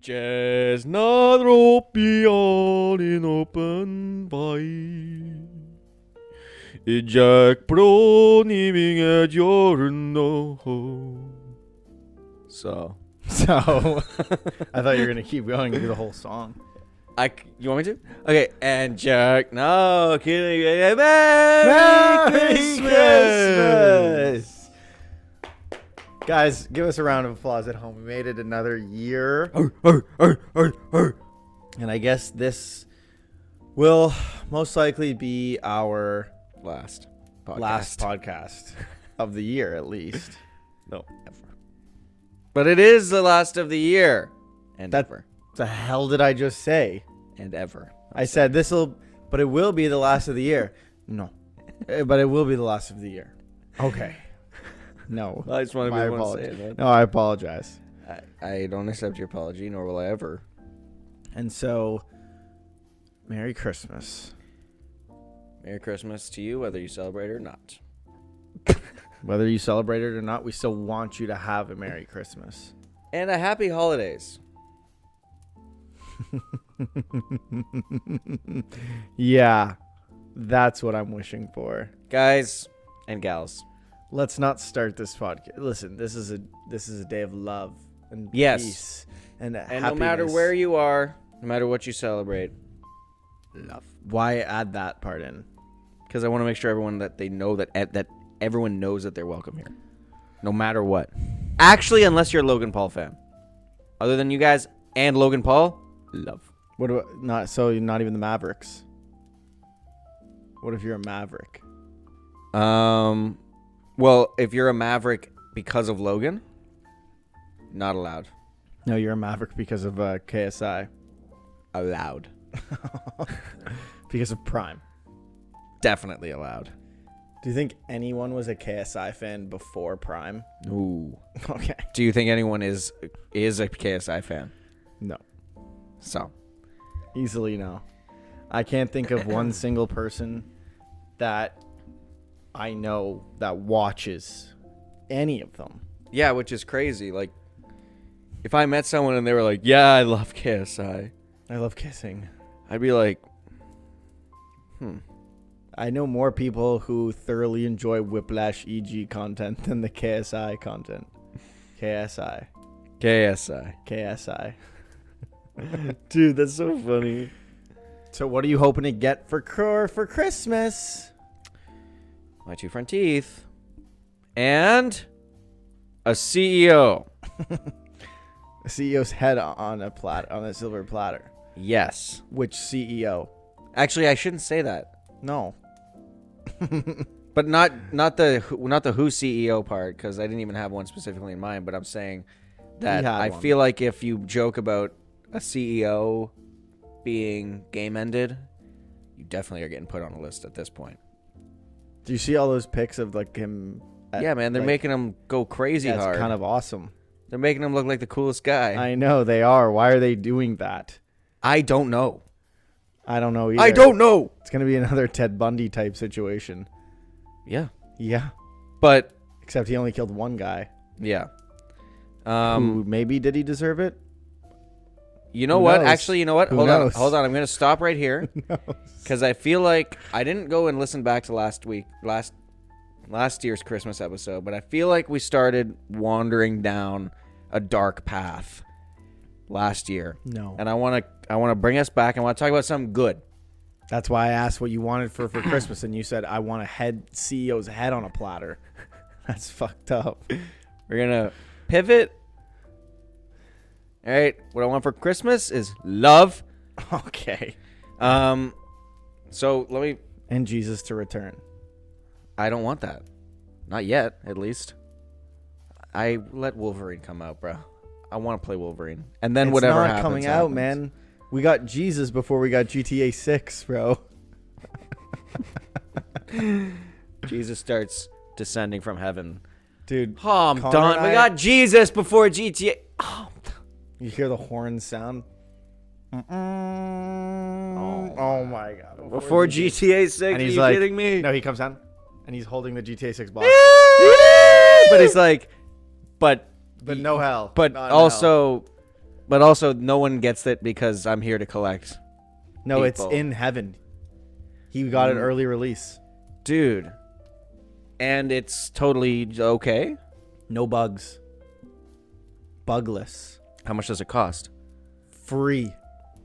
Chestnut ropey all in open pie. Jack Browniving at your nose. So I thought you were gonna keep going through the whole song. You want me to? Okay, and Jack, no, kidding. Merry Christmas! Guys, give us a round of applause at home. We made it another year. And I guess this will most likely be our last podcast of the year, at least. No, ever. But it is the last of the year. And ever. The hell did I just say? And ever. I said but it will be the last of the year. No. But it will be the last of the year. Okay. No. I just want to say it, man. No, I apologize. I don't accept your apology, nor will I ever. And so, Merry Christmas. Merry Christmas to you, whether you celebrate it or not. Whether you celebrate it or not, we still want you to have a Merry Christmas. And a Happy Holidays. Yeah, that's what I'm wishing for. Guys and gals. Let's not start this podcast. Listen, this is a day of love and peace and no matter where you are, no matter what you celebrate, love. Why add that part in? Because I want to make sure everyone that they know that everyone knows that they're welcome here, no matter what. Actually, unless you're a Logan Paul fan. Other than you guys and Logan Paul, love. What about you're not even the Mavericks? What if you're a Maverick? Well, if you're a Maverick because of Logan, not allowed. No, you're a Maverick because of KSI. Allowed. Because of Prime. Definitely allowed. Do you think anyone was a KSI fan before Prime? Ooh. Okay. Do you think anyone is a KSI fan? No. So. Easily no. I can't think of one single person that I know that watches any of them. Yeah, which is crazy. Like, if I met someone and they were like, yeah, I love KSI. I love kissing. I'd be like, I know more people who thoroughly enjoy Whiplash EG content than the KSI content. KSI. Dude, that's so funny. So what are you hoping to get for Christmas? My 2 front teeth. And a CEO. The CEO's head on a silver platter. Yes. Which CEO? Actually, I shouldn't say that. No. But not the who CEO part, because I didn't even have one specifically in mind. But I'm saying that I feel like if you joke about a CEO being game ended, you definitely are getting put on a list at this point. Do you see all those pics of like him? Yeah, man, they're making him go crazy hard. It's kind of awesome. They're making him look like the coolest guy. I know they are. Why are they doing that? I don't know. I don't know either. I don't know. It's going to be another Ted Bundy type situation. Yeah. Yeah. But except he only killed one guy. Yeah. Who maybe did he deserve it? You know what? Actually, you know what? Hold on. I'm going to stop right here. Because I feel like I didn't go and listen back to last year's Christmas episode, but I feel like we started wandering down a dark path last year. No. And I want to bring us back. I want to talk about something good. That's why I asked what you wanted for Christmas, and you said I want a CEO's head on a platter. That's fucked up. We're going to pivot. All right, what I want for Christmas is love. Okay. So let me... And Jesus to return. I don't want that. Not yet, at least. I let Wolverine come out, bro. I want to play Wolverine. And then whatever happens, it's not coming out, man. We got Jesus before we got GTA 6, bro. Jesus starts descending from heaven. Dude. Oh, I'm done. We got Jesus before GTA... Oh, you hear the horn sound? Oh my God. Before GTA 6, and he's are you kidding me? No, he comes down and he's holding the GTA 6 box. But he's like, but no hell. But also, But also, no one gets it because I'm here to collect. No, it's in heaven. He got an early release. Dude. And it's totally okay? No bugs. Bugless. How much does it cost? Free.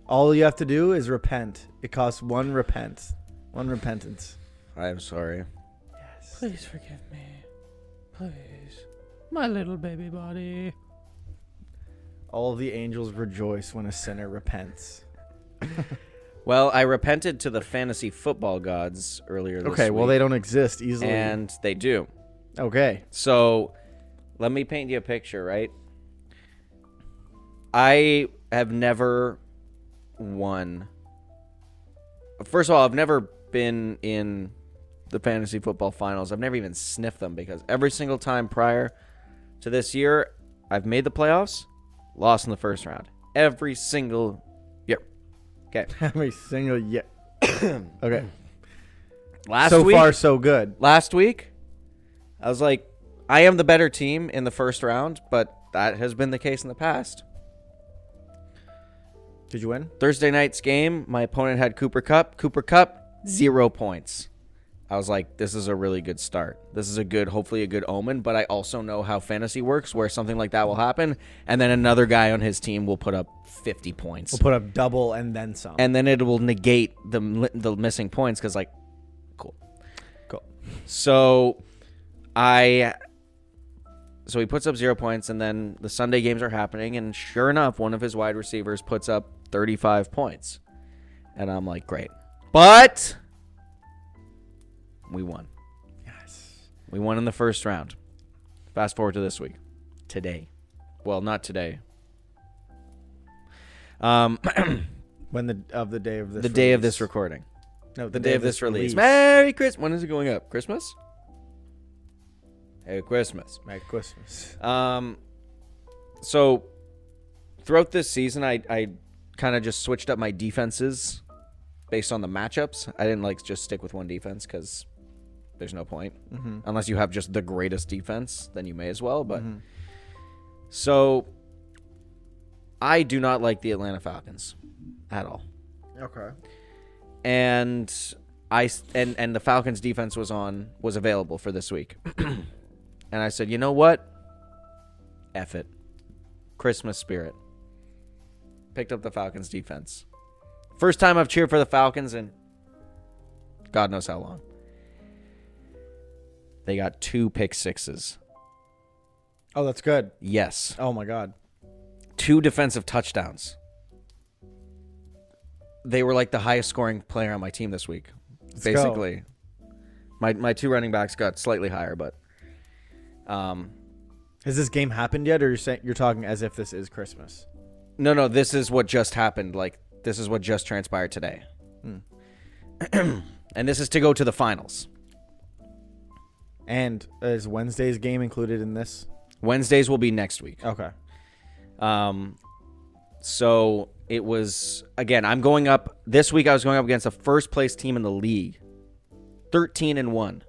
All you have to do is repent. It costs one repentance. I am sorry. Yes. Please forgive me. Please. My little baby body. All of the angels rejoice when a sinner repents. Well, I repented to the fantasy football gods earlier this week. Okay, well, they don't exist easily. And they do. Okay. So, let me paint you a picture, right? I have never won. First of all, I've never been in the fantasy football finals. I've never even sniffed them because every single time prior to this year, I've made the playoffs, lost in the first round. Every single year. Okay. Every single year. Okay. So far, so good. Last week, I was like, I am the better team in the first round, but that has been the case in the past. Did you win? Thursday night's game, my opponent had Cooper Kupp. Cooper Kupp, 0 points. I was like, this is a really good start. This is hopefully a good omen, but I also know how fantasy works where something like that will happen, and then another guy on his team will put up 50 points. We'll put up double and then some. And then it will negate the missing points because, like, cool. So he puts up 0 points, and then the Sunday games are happening, and sure enough, one of his wide receivers puts up 35 points. And I'm like, great. But we won. Yes. We won in the first round. Fast forward to this week. Today. Well, not today. When the day of this the day of this recording. No, the day of this release. Merry Christmas. When is it going up? Christmas? Hey, Christmas. Merry Christmas. So throughout this season, I kind of just switched up my defenses based on the matchups. I didn't just stick with one defense because there's no point. Mm-hmm. Unless you have just the greatest defense, then you may as well. But so I do not like the Atlanta Falcons at all. Okay. And the Falcons defense was available for this week. And I said, you know what? F it. Christmas spirit. Picked up the Falcons defense. First time I've cheered for the Falcons in God knows how long. They got 2 pick sixes. Oh, that's good. Yes. Oh, my God. 2 defensive touchdowns. They were like the highest scoring player on my team this week. Let's basically. Go. My 2 running backs got slightly higher, but has this game happened yet, or you're talking as if this is Christmas? No, this is what just happened. This is what just transpired today. And this is to go to the finals. And is Wednesday's game included in this? Wednesdays will be next week. Okay. So it was, again, I'm going up this week. I was going up against the first place team in the league, 13-1.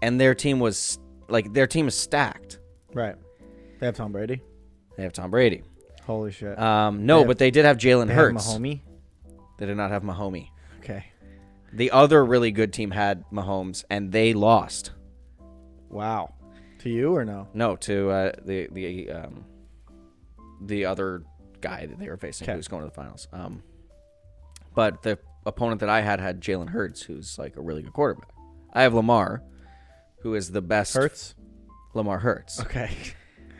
And their team is stacked. Right. They have Tom Brady. They have Tom Brady. Holy shit. But they did have Jalen Hurts. Have Mahomes? They did not have Mahomes. Okay. The other really good team had Mahomes, and they lost. Wow. To you or no? No, to the other guy that they were facing, who was going to the finals. But the opponent that I had Jalen Hurts, who's like a really good quarterback. I have Lamar, who is the best. Hurts? Lamar Hurts. Okay.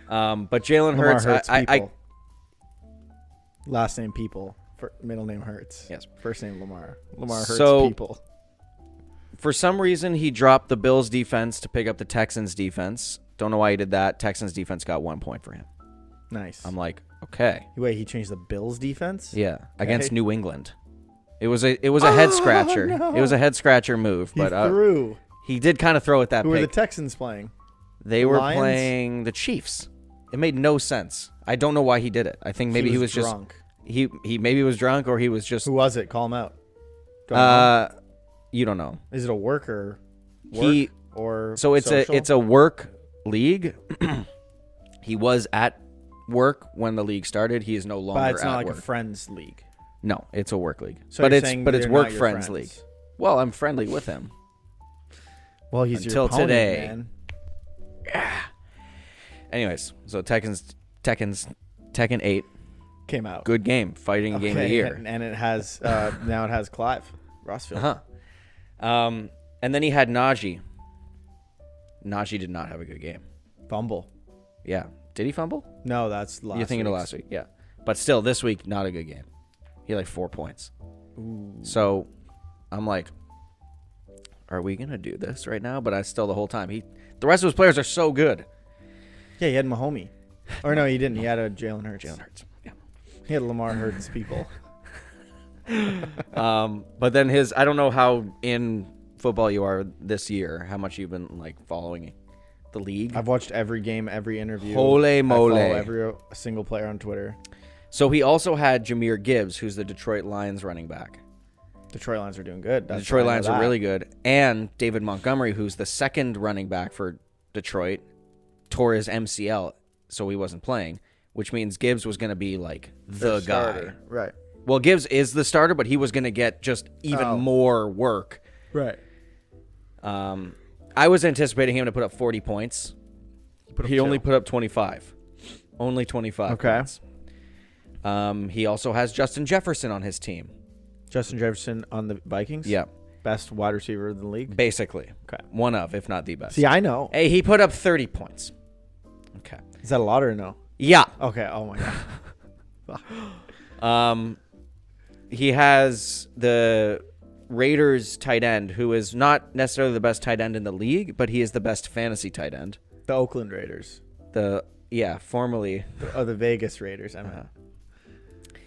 But Jalen Hurts, I last name People, middle name Hurts. Yes. First name Lamar. Lamar Hurts People. For some reason, he dropped the Bills defense to pick up the Texans defense. Don't know why he did that. Texans defense got 1 point for him. Nice. I'm like, okay. Wait, he changed the Bills defense? Yeah, against New England. It was a head scratcher. No. It was a head scratcher move, but he did kind of throw it that. Who were the Texans playing? They were playing the Chiefs. It made no sense. I don't know why he did it. I think maybe he was drunk. He maybe was drunk, or he was just. Who was it? Call him out. You don't know. Is it a worker? So it's social? a work league. He was at work when the league started. He is no longer But it's not at like work. a friends league. No, it's a work league. So but you're it's saying but it's they're work not your friends league. Well, I'm friendly with him. Well, he's Until your opponent, today. man. Anyways, so Tekken 8, Came out. good game, fighting game of the year. And it has now it has Clive Rossfield. Uh-huh. And then he had Najee. Najee did not have a good game. Fumble. Yeah. Did he fumble? No, that's last. You're thinking of last week. Yeah. But still, this week, not a good game. He had like 4 points. Ooh. So I'm like, are we going to do this right now? But I still, the whole time, the rest of his players are so good. Yeah, he had Mahomie. Or no, he didn't. He had a Jalen Hurts. Jalen Hurts. Yeah. He had Lamar Hurts people. But then I don't know how in football you are this year, how much you've been like following the league. I've watched every game, every interview. Holy moly. I follow every single player on Twitter. So he also had Jahmyr Gibbs, who's the Detroit Lions running back. Detroit Lions are doing good. The Detroit Lions are really good. And David Montgomery, who's the second running back for Detroit, tore his MCL, so he wasn't playing, which means Gibbs was going to be like the guy. Right. Well, Gibbs is the starter, but he was going to get just even more work. Right. I was anticipating him to put up 40 points. He only put up 25. Only 25 points. He also has Justin Jefferson on his team. Justin Jefferson on the Vikings? Yeah. Best wide receiver in the league? Basically. Okay. One of, if not the best. See, I know. Hey, he put up 30 points. Okay. Is that a lot or no? Yeah. Okay. Oh, my God. He has the Raiders tight end, who is not necessarily the best tight end in the league, but he is the best fantasy tight end. The Oakland Raiders. Formerly. The Vegas Raiders. I mean.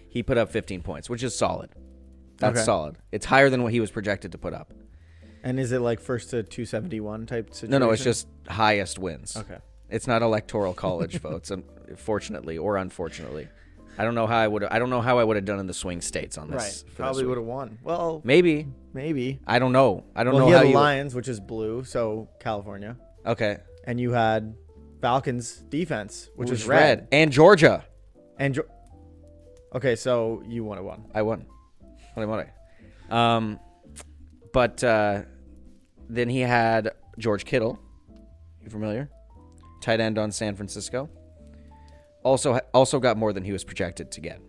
He put up 15 points, which is solid. That's Okay. solid. It's higher than what he was projected to put up. And is it like first to 271 type situation? No, it's just highest wins. Okay. It's not electoral college votes, fortunately or unfortunately. I don't know how I would have done in the swing states on this. Right. Probably would have won. Well, maybe. I don't know. I don't know he how had the you. Lions, which is blue, so California. Okay. And you had Falcons defense, which is red. red. And Georgia. Okay, so you won. I won. But then he had George Kittle. You familiar? Tight end on San Francisco. Also got more than he was projected to get.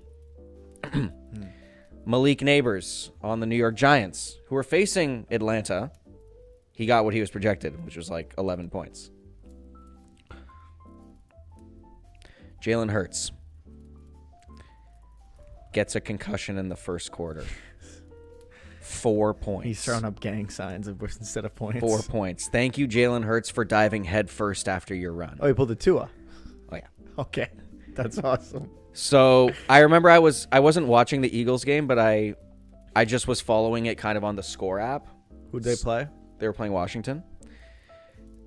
Malik Neighbors on the New York Giants, who were facing Atlanta. He got what he was projected, which was like 11 points. Jalen Hurts gets a concussion in the first quarter. 4 points. He's throwing up gang signs instead of points. 4 points. Thank you, Jalen Hurts, for diving head first after your run. Oh, he pulled the Tua. Oh, yeah. Okay. That's awesome. So I remember I wasn't watching the Eagles game, but I just was following it kind of on the Score app. Who'd they play? They were playing Washington.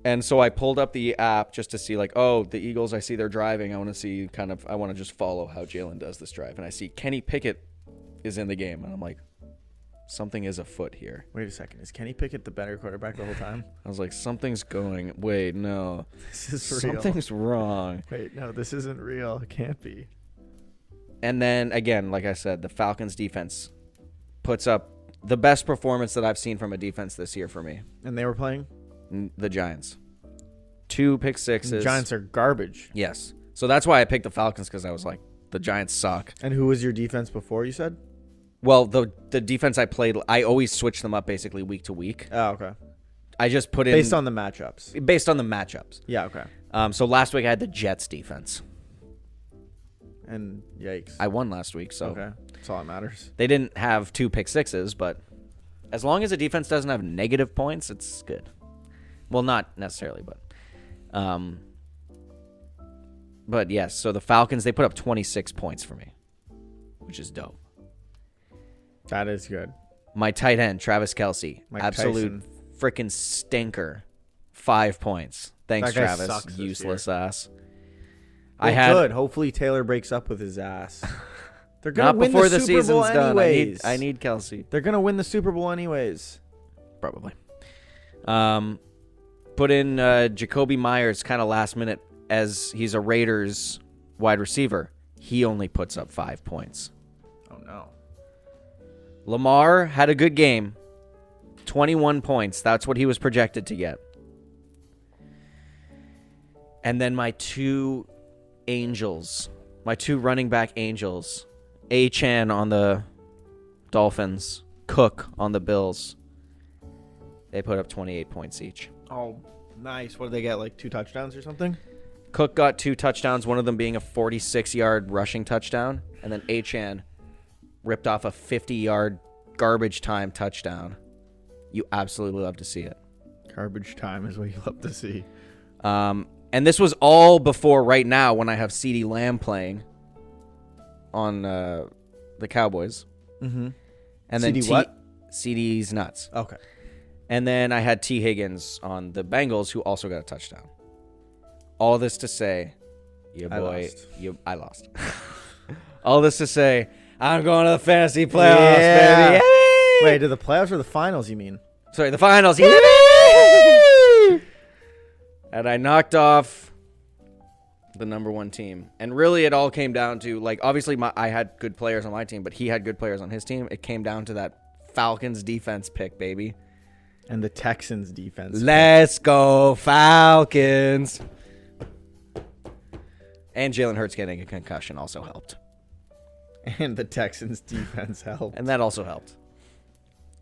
And so I pulled up the app just to see, like, oh, the Eagles, I see they're driving. I want to just follow how Jalen does this drive. And I see Kenny Pickett is in the game. And I'm like, something is afoot here. Wait a second. Is Kenny Pickett the better quarterback the whole time? I was like, something's going. Wait, no. This is real. Something's wrong. Wait, no, this isn't real. It can't be. And then, again, like I said, the Falcons defense puts up the best performance that I've seen from a defense this year for me. And they were playing? The Giants. 2 pick sixes. The Giants are garbage. Yes. So that's why I picked the Falcons, because I was like, the Giants suck. And who was your defense before, you said? Well, the defense I played, I always switch them up basically week to week. Oh, okay. I just put in... Based on the matchups. Based on the matchups. Yeah, okay. So last week I had the Jets defense. And yikes. I won last week, so... Okay. That's all that matters. They didn't have 2 pick sixes, but as long as the defense doesn't have negative points, it's good. Well, not necessarily, but yes. So the Falcons, they put up 26 points for me, which is dope. That is good. My tight end, Travis Kelce, Mike absolute freaking stinker, 5 points. Thanks, That guy Travis. sucks this Useless year. ass. Well, good. Hopefully Taylor breaks up with his ass. They're gonna Not win before the the Super Bowl season's done. anyways. I need Kelce. They're gonna win the Super Bowl anyways. Probably. Put in Jacoby Myers kind of last minute, as he's a Raiders wide receiver, he only puts up 5 points. Oh, no. Lamar had a good game. 21 points. That's what he was projected to get. And then my two running back angels, Achan on the Dolphins, Cook on the Bills. They put up 28 points each. Oh, nice. What did they get, like 2 touchdowns or something? Cook got 2 touchdowns, one of them being a 46-yard rushing touchdown, and then Achan ripped off a 50-yard garbage time touchdown. You absolutely love to see it. Garbage time is what you love to see. And this was all before right now when I have CeeDee Lamb playing on the Cowboys. Mm-hmm. And then CeeDee what? CeeDee's nuts. Okay. And then I had T. Higgins on the Bengals, who also got a touchdown. All this to say, I lost. All this to say, I'm going to the fantasy playoffs, baby. Yay! Wait, to the playoffs or the finals, you mean? Sorry, the finals. And I knocked off the number 1 team. And really, it all came down to, like, obviously I had good players on my team, but he had good players on his team. It came down to that Falcons defense pick, baby. And the Texans defense. Let's go, Falcons. And Jalen Hurts getting a concussion also helped. And the Texans defense helped. And that also helped.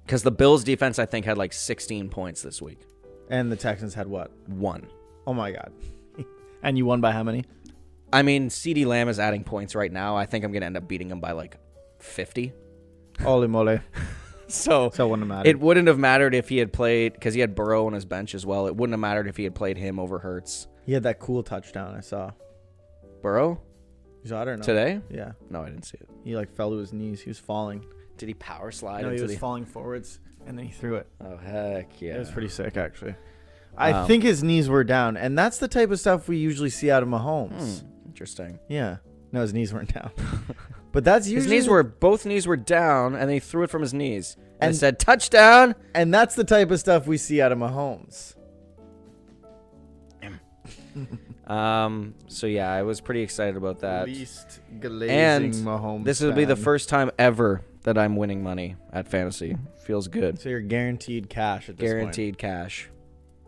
Because the Bills defense, I think, had like 16 points this week. And the Texans had what? 1. Oh, my God. And you won by how many? I mean, CeeDee Lamb is adding points right now. I think I'm going to end up beating him by like 50. Holy moly. So it wouldn't have mattered. It wouldn't have mattered if he had played, because he had Burrow on his bench as well. It wouldn't have mattered if he had played him over Hurts. He had that cool touchdown I saw. Burrow? You saw it or no? Today? Yeah. No, I didn't see it. He like fell to his knees. He was falling. Did he power slide? No, he was falling forwards, and then he threw it. Oh, heck yeah. It was pretty sick, actually. I think his knees were down, and that's the type of stuff we usually see out of Mahomes. Interesting. Yeah. No, his knees weren't down. But that's usually... Both knees were down, and then he threw it from his knees. And it said, touchdown! And that's the type of stuff we see out of Mahomes. So yeah, I was pretty excited about that. Least glazing and Mahomes this will be the first time ever that I'm winning money at fantasy. Feels good. So you're guaranteed cash at this point. Guaranteed cash.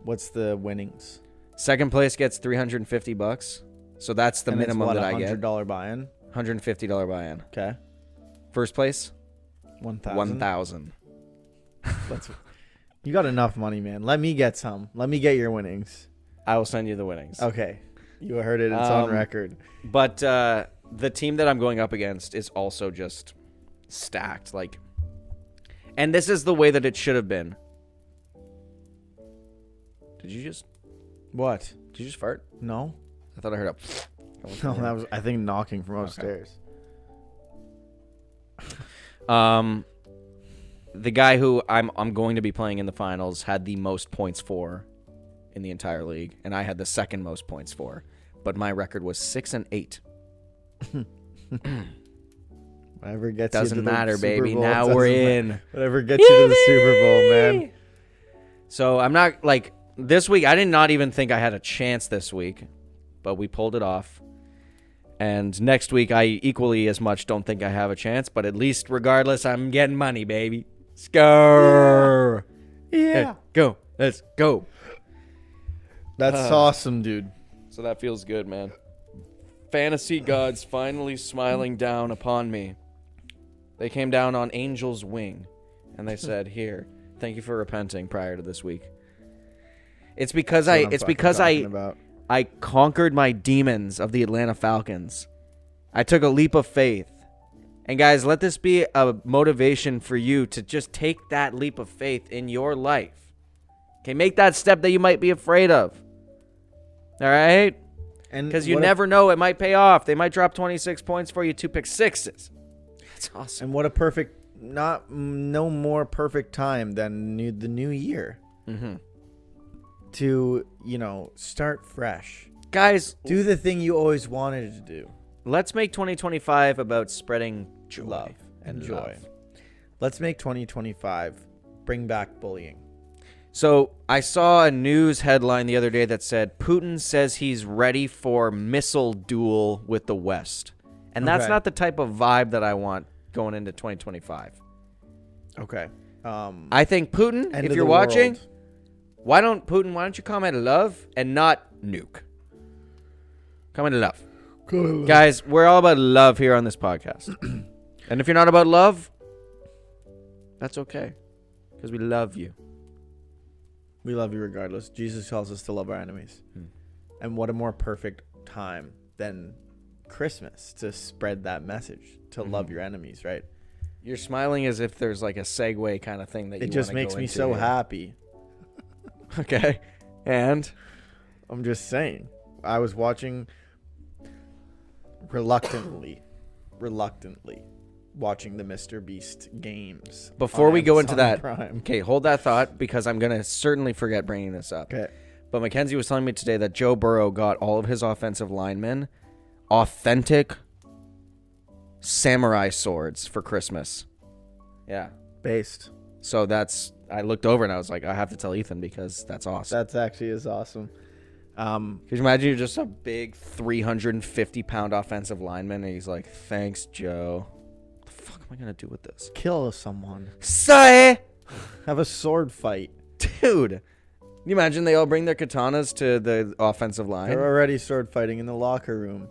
What's the winnings? Second place gets $350. So that's the minimum that I get. $100 buy-in? $150 buy-in. Okay. First place? 1,000. 1,000. You got enough money, man. Let me get some. Let me get your winnings. I will send you the winnings. Okay. You heard it. It's on record. But the team that I'm going up against is also just stacked. And this is the way that it should have been. Did you just... What? Did you just fart? No. I thought I heard a... No, that was, I think, knocking from upstairs. The guy who I'm going to be playing in the finals had the most points for in the entire league, and I had the second most points for, but my record was 6-8. Whatever gets doesn't you to matter, the Super baby. Bowl, Now we're in. Whatever gets you to the Super Bowl, man. So I'm not this week. I did not even think I had a chance this week, but we pulled it off. And next week, I equally as much don't think I have a chance, but at least regardless, I'm getting money, baby. Let's go. Yeah. Hey, go. Let's go. That's awesome, dude. So that feels good, man. Fantasy gods finally smiling down upon me. They came down on Angel's wing, and they said, "Here, thank you for repenting prior to this week." It's because I conquered my demons of the Atlanta Falcons. I took a leap of faith. And guys, let this be a motivation for you to just take that leap of faith in your life. Okay, make that step that you might be afraid of. All right? Because you never know, it might pay off. They might drop 26 points for you, 2 pick sixes. That's awesome. And what a perfect, no more perfect time than the new year. Mm-hmm. To, start fresh. Guys, do the thing you always wanted to do. Let's make 2025 about spreading joy love and joy. Let's make 2025 bring back bullying. So I saw a news headline the other day that said Putin says he's ready for missile duel with the West. And that's not the type of vibe that I want going into 2025. Okay. I think Putin, if you're watching, why don't you comment love and not nuke? Comment love. Guys, we're all about love here on this podcast. And if you're not about love, that's okay. Because we love you. We love you regardless. Jesus tells us to love our enemies. And what a more perfect time than Christmas to spread that message, to love your enemies, right? You're smiling as if there's like a segue kind of thing that it just makes me so happy. Okay. And? I'm just saying. I was watching reluctantly watching the Mr. Beast games. Before we go into that, Prime. Okay, hold that thought because I'm going to certainly forget bringing this up. Okay. But Mackenzie was telling me today that Joe Burrow got all of his offensive linemen authentic samurai swords for Christmas. Yeah. Based. So I looked over and I was like, I have to tell Ethan because that's awesome. That's actually is awesome. Could you imagine you're just a big 350-pound offensive lineman and he's like, thanks, Joe. What the fuck am I going to do with this? Kill someone. Say! Have a sword fight. Dude. Can you imagine they all bring their katanas to the offensive line? They're already sword fighting in the locker room.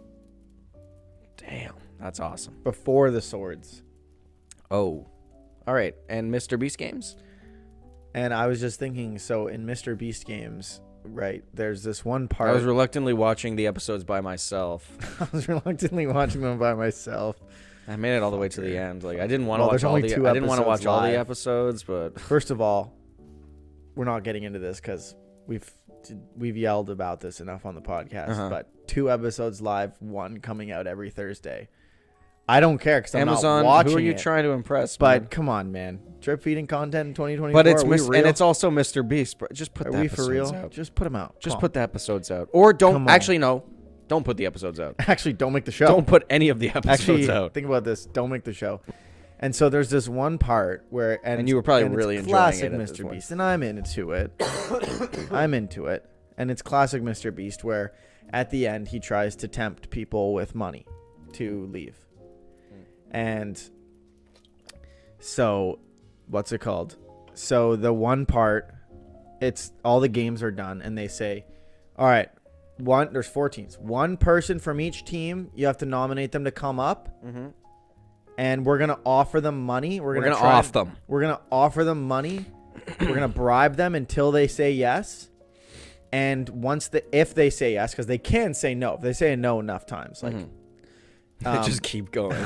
Damn. That's awesome. Before the swords. Oh. All right. And Mr. Beast games? And I was just thinking, so in Mr. Beast games, right, there's this one part. I was reluctantly watching the episodes by myself. I was reluctantly watching them by myself. I made it all the way to the end. Like I didn't want to watch there's all only the 2 I didn't want to watch all the live. episodes, but First of all, we're not getting into this because we've yelled about this enough on the podcast. But 2 episodes live, 1 coming out every Thursday. I don't care because I'm Amazon, not watching who are you it. trying to impress? But man? come on, man, drip feeding content in 2024. But it's real? and it's also Mr. Beast. Bro. Just put Are the we for episodes real? out. Just put them out. Just put the episodes out, or don't. Actually, no, don't put the episodes out. Actually, don't make the show. Don't put any of the episodes Actually, out. think about this. Don't make the show. And so there's this one part where, and you were probably really it's enjoying classic it at this Mr. point. Beast, and I'm into it. I'm into it, and it's classic Mr. Beast where at the end he tries to tempt people with money to leave, and so what's it called? So the one part, it's all the games are done, and they say, all right. There's 4 teams. One person from each team, you have to nominate them to come up. And we're gonna offer them money. We're gonna offer them. We're gonna offer them money. We're gonna bribe them until they say yes. And if they say yes, because they can say no. If they say no enough times, like just keep going.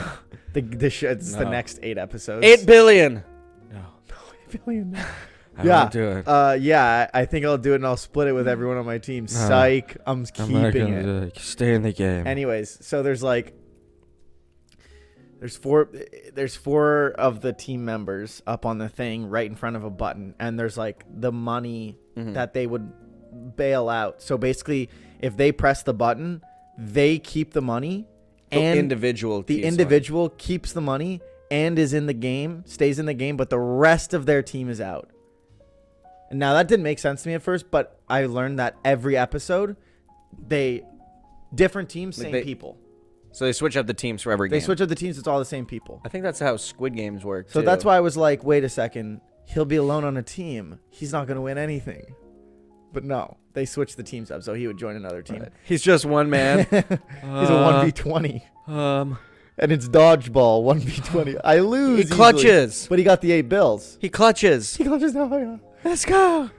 It's the next 8 episodes. 8 billion. No, 8 billion. I won't do it. Yeah, I think I'll do it, and I'll split it with everyone on my team. Psych, I'm keeping it. Stay in the game. Anyways, so there's 4 of the team members up on the thing right in front of a button, and there's like the money that they would bail out. So basically, if they press the button, they keep the money, and the individual keeps the money and is in the game, stays in the game, but the rest of their team is out. And now that didn't make sense to me at first, but I learned that every episode, different teams, same people. So they switch up the teams for every game. They switch up the teams. It's all the same people. I think that's how Squid Games work. So that's why I was like, wait a second. He'll be alone on a team. He's not going to win anything. But no, they switched the teams up. So he would join another team. Right. He's just one man. He's a 1v20. And it's dodgeball, 1v20. I lose. He clutches. Easily, but he got the 8 bills. He clutches. He clutches now. Yeah. Let's go.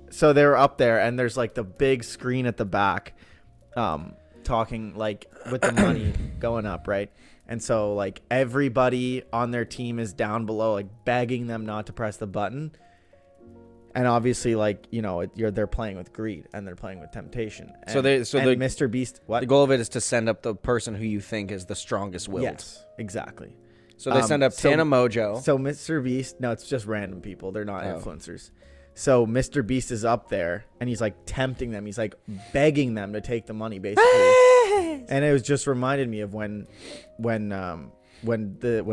So they're up there, and there's like the big screen at the back, talking like with the money going up, right? And so like everybody on their team is down below, like begging them not to press the button. And obviously, like, you know, they're playing with greed and they're playing with temptation. And, so the Mr. Beast, what? The goal of it is to send up the person who you think is the strongest willed. Yes, exactly. So they send up Tana Mojo. So Mr. Beast, no, it's just random people. They're not influencers. So Mr. Beast is up there and he's like tempting them. He's like begging them to take the money, basically. And it was just reminded me of when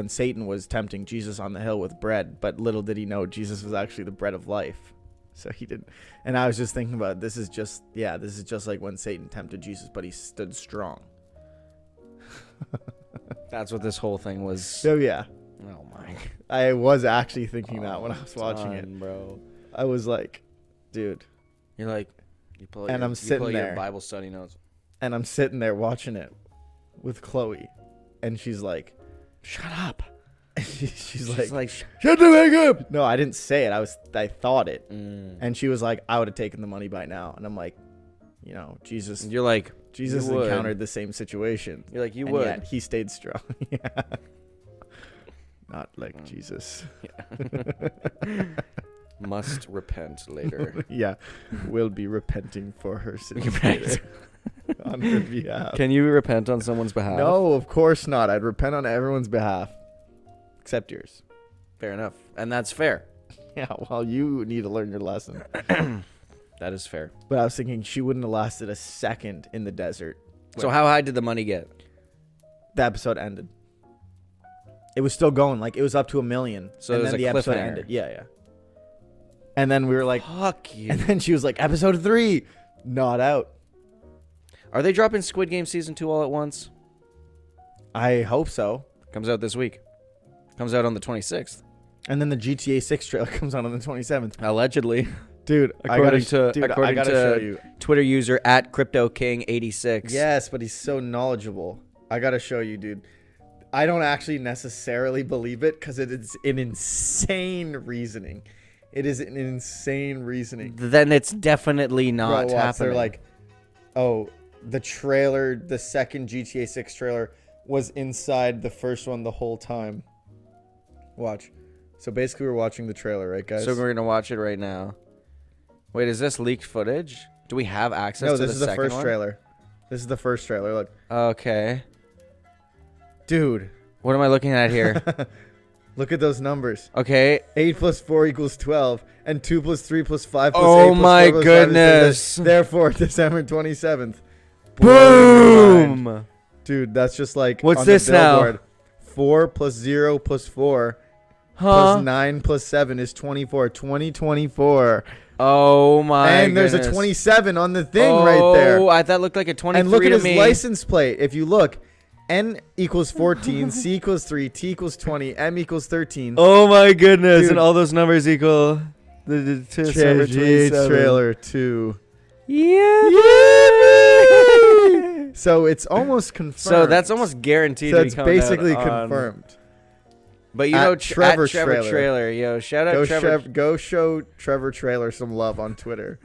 Satan was tempting Jesus on the hill with bread, but little did he know Jesus was actually the bread of life. So he didn't. And I was just thinking about this is just like when Satan tempted Jesus, but he stood strong. That's what this whole thing was. So yeah. Oh my. I was actually thinking that when I was watching it, bro. I was like, dude. You're like, I'm sitting there. Your Bible study notes. And I'm sitting there watching it with Chloe, and she's like, "Shut up." she's like, "Shut the heck up." No, I didn't say it. I thought it. Mm. And she was like, "I would have taken the money by now." And I'm like, you know, Jesus. You're like, Jesus you encountered the same situation. You're like, you and would. Yet he stayed strong. Yeah. Not like Jesus. Yeah. Must repent later. Yeah. Will be repenting for her sins later. On her behalf. Can you repent on someone's behalf? No, of course not. I'd repent on everyone's behalf. Except yours. Fair enough. And that's fair. Yeah, well, you need to learn your lesson. That is fair. But I was thinking she wouldn't have lasted a second in the desert. So how high did the money get? The episode ended. It was still going. Like, it was up to 1 million. So it was then a the episode cliffhanger. ended. Yeah, yeah. And then we were like, fuck you. And then she was like, episode 3, not out. Are they dropping Squid Game Season 2 all at once? I hope so. Comes out this week. Comes out on the 26th. And then the GTA 6 trailer comes out on the 27th. Allegedly. Dude, according I gotta show you. Twitter user at CryptoKing86. Yes, but he's so knowledgeable. I gotta show you, dude. I don't actually necessarily believe it because it is an insane reasoning. It is an insane reasoning. Then it's definitely not happening. They're like, oh, the trailer, the second GTA 6 trailer was inside the first one the whole time. Watch. So basically we're watching the trailer, right, guys? So we're going to watch it right now. Wait, is this leaked footage? Do we have access to no, the this is the second first one? trailer. This is the first trailer, look. Okay. Dude. What am I looking at here? Look at those numbers. Okay. 8 plus 4 equals 12. And 2 plus 3 plus 5 plus 8 oh plus my 4 plus goodness. 5 Therefore, December 27th. Boom. Dude, that's just like what's on this the now? 4 plus 0 plus 4 plus 9 plus 7 is 24. 2024. Oh my And goodness. there's a 27 on the thing right there. Oh, that looked like a 23 and look at to his me. license plate. If you look, N equals 14, C equals 3, T equals 20, M equals 13. Oh my goodness. Dude. And all those numbers equal the December 27th. trailer 2. Yeah. So it's almost confirmed. So that's almost guaranteed So to be it's coming basically out on- confirmed. But you At know, Trevor at Trevor Trailer. Trailer. Yo, shout out Trevor. Go show Trevor Trailer some love on Twitter.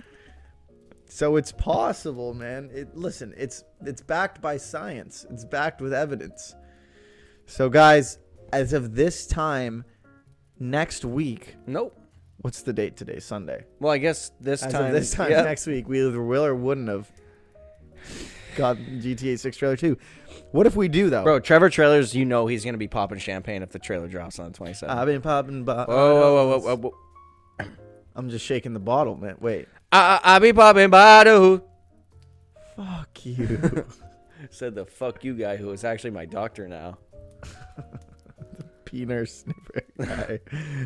So it's possible, man. Listen, it's backed by science. It's backed with evidence. So guys, as of this time next week, Nope. what's the date today? Sunday. Well, I guess this As time. of this time yeah. next week, we either will or wouldn't have got GTA 6 trailer 2. What if we do though? Bro, Trevor Trailers, you know he's going to be popping champagne if the trailer drops on the 27th. I've been popping Whoa. I'm just shaking the bottle, man. Wait. I be popping bottle. Fuck you. Said the fuck you guy who is actually my doctor now. Peener sniffer guy.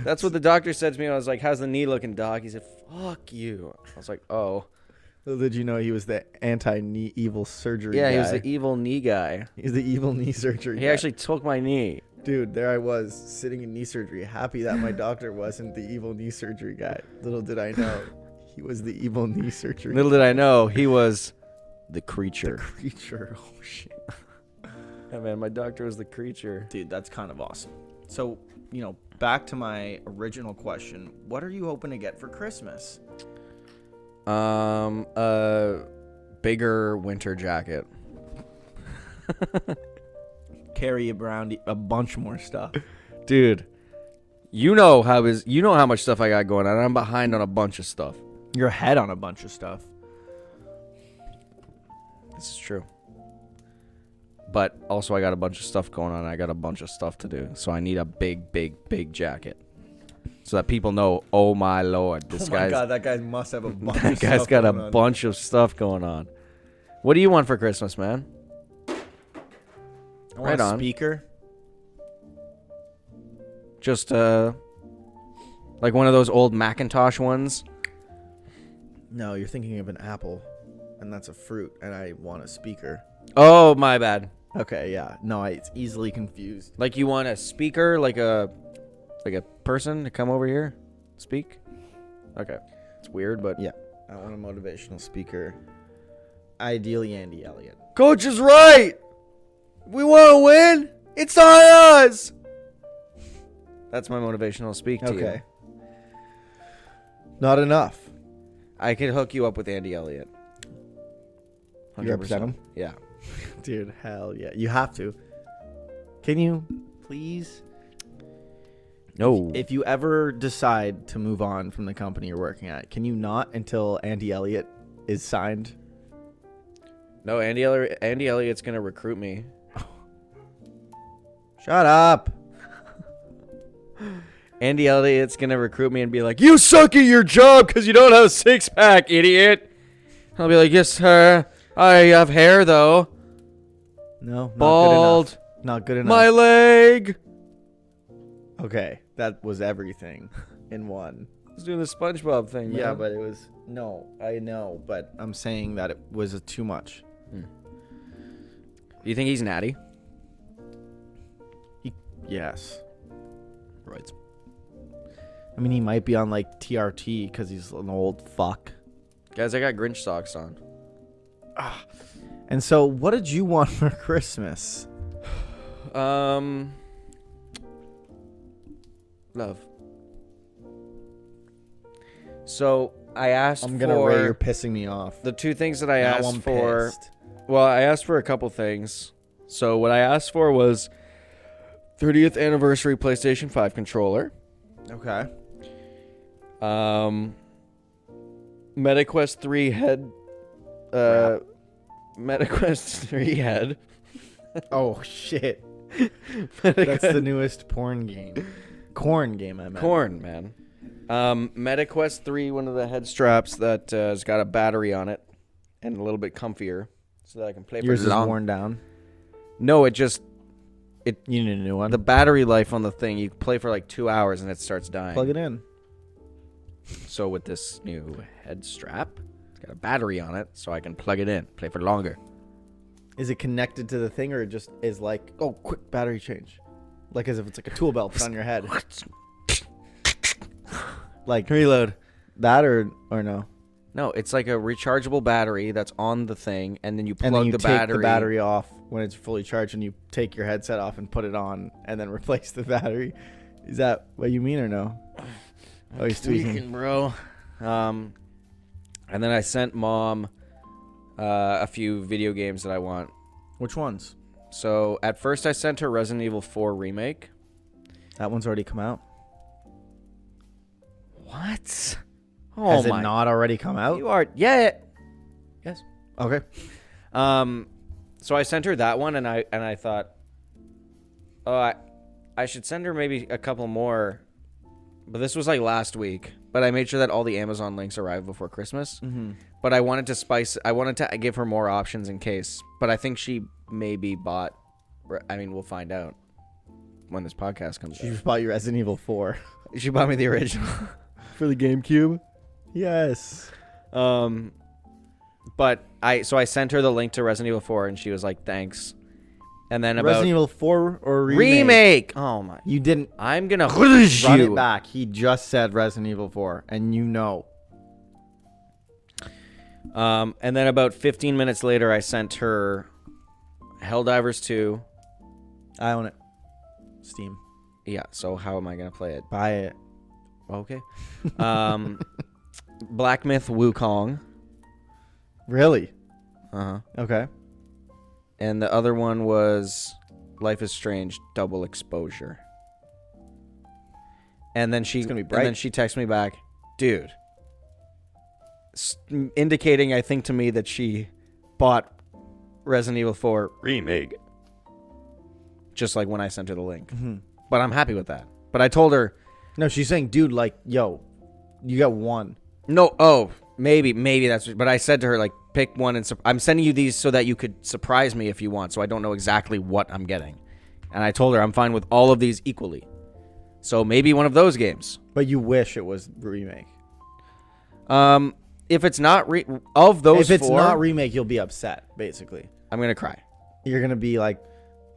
That's what the doctor said to me. I was like, how's the knee looking, doc? He said, fuck you. I was like, oh. Little did you know he was the anti-knee evil surgery Yeah, guy. he was the evil knee guy. He's the evil knee surgery He guy. actually took my knee. Dude, there I was, sitting in knee surgery, happy that my doctor wasn't the evil knee surgery guy. Little did I know, he was the evil knee surgery Little did I know, he was the creature. The creature. Oh, shit. Yeah, man, my doctor was the creature. Dude, that's kind of awesome. So, back to my original question. What are you hoping to get for Christmas? A bigger winter jacket. Carry around a bunch more stuff. Dude, you know how much stuff I got going on. I'm behind on a bunch of stuff. Your head on a bunch of stuff. This is true. But also I got a bunch of stuff going on. I got a bunch of stuff to do. So I need a big jacket. So that people know, oh my lord, this guy's... God, that guy must have a bunch that of guy's stuff got a going on. bunch of stuff going on. What do you want for Christmas, man? I want Right a on. speaker. Just like one of those old Macintosh ones. No, you're thinking of an apple, and that's a fruit, and I want a speaker. Oh, my bad. Okay, yeah. No, it's easily confused. Like you want a speaker, like a person to come over here, speak? Okay. It's weird, but... Yeah. I want a motivational speaker. Ideally, Andy Elliott. Coach is right! We want to win! It's on us! That's my motivational speak to you. Okay. Not enough. I could hook you up with Andy Elliott. You represent him? Yeah. Dude, hell yeah. You have to. Can you, please? No. If you ever decide to move on from the company you're working at, can you not until Andy Elliott is signed? No, Andy Elliott's going to recruit me. Shut up. Andy Elliott's going to recruit me and be like, you suck at your job because you don't have a six-pack, idiot. I'll be like, yes, sir. I have hair, though. No, not Bald. good enough. Not good enough. My leg. Okay, that was everything in one. I was doing the SpongeBob thing, man. Yeah, but it was... No, I know, but I'm saying that it was too much. Do you think he's natty? Yes. Right. I mean, he might be on, like, TRT because he's an old fuck. Guys, I got Grinch socks on. And so, what did you want for Christmas? Love. So I asked I'm gonna for... Ray, you're pissing me off. The two things that I Now asked I'm for... pissed. Well, I asked for a couple things. So what I asked for was 30th anniversary PlayStation 5 controller. Okay. MetaQuest 3 head. MetaQuest 3 head. Oh, shit. That's the newest porn game. Corn game, I meant. Corn, man. MetaQuest 3, one of the head straps that has got a battery on it and a little bit comfier so that I can play Yours for long. is worn down. No, it You need a new one. the battery life on the thing, you play for like 2 hours and it starts dying. Plug it in. So with this new head strap, it's got a battery on it so I can plug it in, play for longer. Is it connected to the thing or it just is like, oh, quick battery change? Like as if it's like a tool belt on your head. Like Reload. that or no? No, it's like a rechargeable battery that's on the thing, and then you plug And then you the take the battery off when it's fully charged and you take your headset off and put it on and then replace the battery. Is that what you mean or no? Oh, he's tweaking. Bro. And then I sent Mom a few video games that I want. Which ones? So at first I sent her Resident Evil 4 Remake. That one's already come out. What? Oh Has it my! not already come out? You are yes. Okay. So I sent her that one, and I thought, oh, I should send her maybe a couple more. But this was like last week. But I made sure that all the Amazon links arrived before Christmas. Mm-hmm. But I wanted to give her more options in case. But I think she maybe bought. I mean, we'll find out when this podcast comes She out. just bought your Resident Evil 4. She bought me the original For the GameCube? Yes. But I sent her the link to Resident Evil 4, and she was like, "Thanks." And then about Resident Evil 4 or remake. Oh my! You didn't I'm gonna run you it back. He just said Resident Evil 4, and you know. And then about 15 minutes later, I sent her Helldivers 2. I own it. Steam. Yeah. So how am I gonna play it? Buy it. Okay. Black Myth Wukong. Really? Uh-huh. Okay. And the other one was Life is Strange Double Exposure. And then she It's gonna be bright. And then she texted me back, dude, indicating I think to me that she bought Resident Evil 4 Remake. Just like when I sent her the link. Mm-hmm. But I'm happy with that. But I told her, No, she's saying, dude, like, yo, you got one. no, oh, maybe that's, but I said to her, like, pick one, and I'm sending you these so that you could surprise me if you want, so I don't know exactly what I'm getting. And I told her I'm fine with all of these equally. So maybe one of those games. But you wish it was remake. if it's not of those if it's four, not remake, you'll be upset. Basically, I'm gonna cry. you're gonna be like,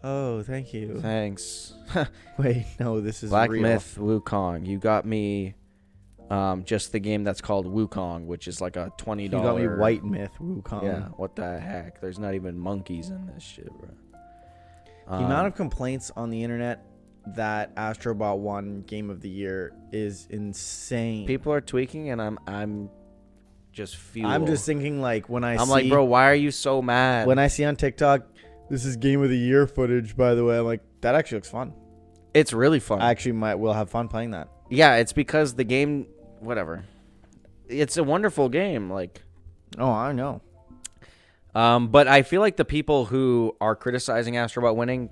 "Oh, thank you." Thanks. Wait, no, this is Black real. Myth Wukong. You got me. Just the game that's called Wukong, which is like a $20. You got me White Myth Wukong. Yeah. What the heck? There's not even monkeys in this shit, bro. The amount of complaints on the internet that Astro Bot won Game of the Year is insane. People are tweaking, and I'm just fuel. I'm just thinking like when I'm like, bro, why are you so mad? When I see on TikTok, this is Game of the Year footage, by the way, I'm like, that actually looks fun. It's really fun. I actually will have fun playing that. Yeah, it's because the game, whatever. It's a wonderful game, like. Oh, I know. But I feel like the people who are criticizing Astro Bot winning